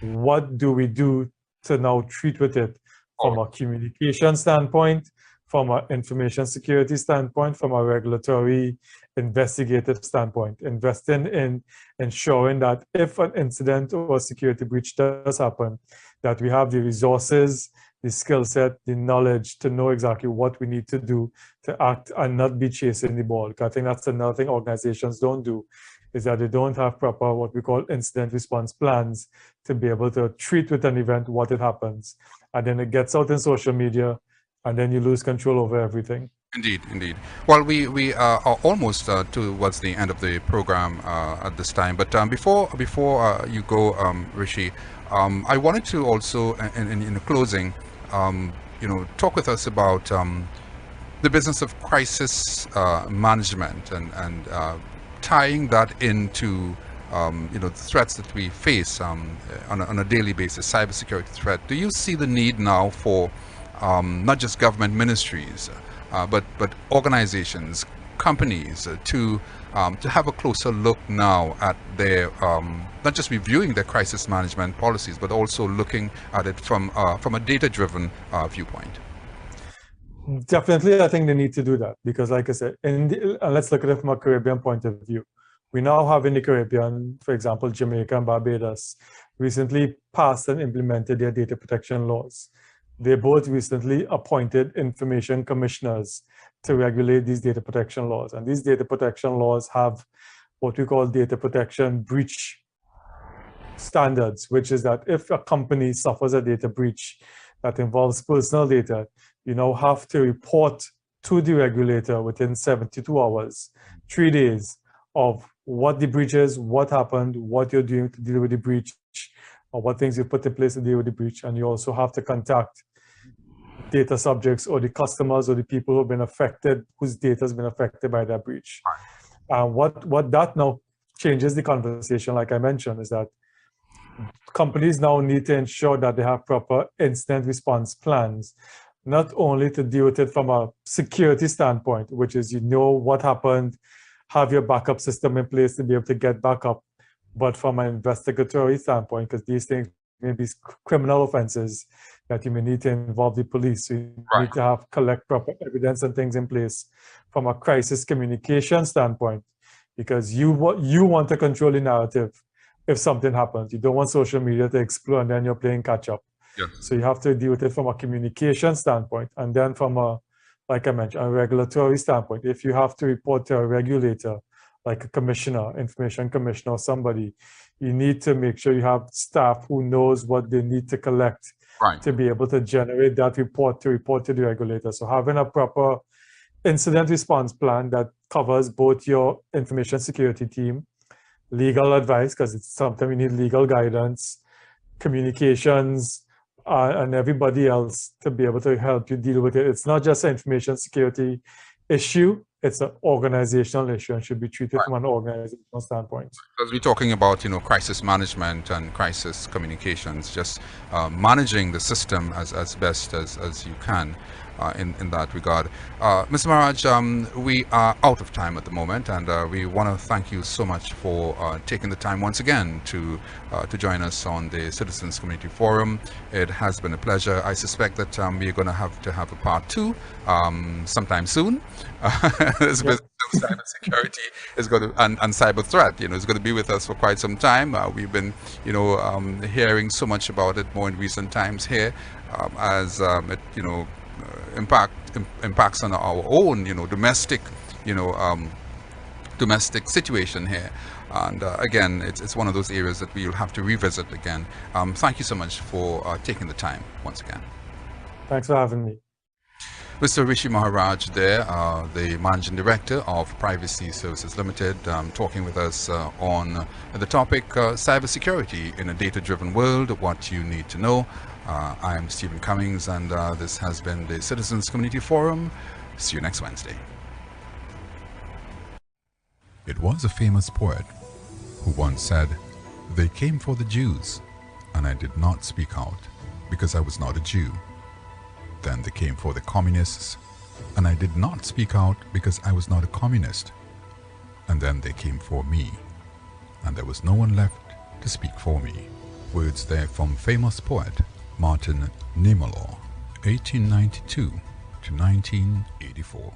what do we do to now treat with it from a communication standpoint, from an information security standpoint, from a regulatory investigative standpoint, investing in ensuring that if an incident or security breach does happen, that we have the resources, the skill set, the knowledge to know exactly what we need to do to act and not be chasing the ball. I think that's another thing organizations don't do, is that they don't have proper what we call incident response plans to be able to treat with an event what it happens. And then it gets out in social media, and then you lose control over everything. Indeed. Well, we are almost towards the end of the program at this time. But before you go, Rishi, I wanted to also, in closing, talk with us about the business of crisis management and tying that into the threats that we face on a daily basis, cybersecurity threat. Do you see the need now for not just government ministries, but organizations, companies to have a closer look now at their not just reviewing their crisis management policies, but also looking at it from a data-driven viewpoint? Definitely, I think they need to do that, because, like I said, let's look at it from a Caribbean point of view. We now have in the Caribbean, for example, Jamaica and Barbados, recently passed and implemented their data protection laws. They both recently appointed information commissioners to regulate these data protection laws. And these data protection laws have what we call data protection breach standards, which is that if a company suffers a data breach that involves personal data, you now have to report to the regulator within 72 hours, 3 days, of what the breach is, what happened, what you're doing to deal with the breach, or what things you put in place to deal with the breach. And you also have to contact data subjects or the customers or the people who have been affected, whose data has been affected by that breach. What that now changes the conversation, like I mentioned, is that companies now need to ensure that they have proper incident response plans, not only to deal with it from a security standpoint, which is, you know what happened, have your backup system in place to be able to get back up, but from an investigatory standpoint, because these things may be criminal offenses that you may need to involve the police. So you need to collect proper evidence and things in place from a crisis communication standpoint, because you want to control the narrative if something happens. You don't want social media to explode and then you're playing catch up. Yes. So you have to deal with it from a communication standpoint, and then from a, like I mentioned, a regulatory standpoint. If you have to report to a regulator, like a commissioner, information commissioner, or somebody, you need to make sure you have staff who knows what they need to collect to be able to generate that report to the regulator. So having a proper incident response plan that covers both your information security team, legal advice, because it's something we need legal guidance, communications, and everybody else to be able to help you deal with it. It's not just an information security issue, it's an organizational issue and should be treated from an organizational standpoint. Because we're talking about, crisis management and crisis communications, just managing the system as best as you can in that regard. Mr. Maharaj, we are out of time at the moment, and we want to thank you so much for taking the time once again to join us on the Citizens Community Forum. It has been a pleasure. I suspect that we're going to have a part 2 sometime soon. This business of cybersecurity is going to, and cyber threat, is going to be with us for quite some time. We've been, hearing so much about it more in recent times here, as it, impacts on our own, domestic, domestic situation here. And again, it's one of those areas that we'll have to revisit again. Thank you so much for taking the time once again. Thanks for having me. Mr. Rishi Maharaj there, the Managing Director of Privacy Services Limited, talking with us on the topic cybersecurity in a data-driven world, what you need to know. I'm Stephen Cummings, and this has been the Citizens Community Forum. See you next Wednesday. It was a famous poet who once said, "They came for the Jews, and I did not speak out because I was not a Jew. Then they came for the communists, and I did not speak out because I was not a communist. And then they came for me, and there was no one left to speak for me." Words there from famous poet Martin Niemöller, 1892 to 1984.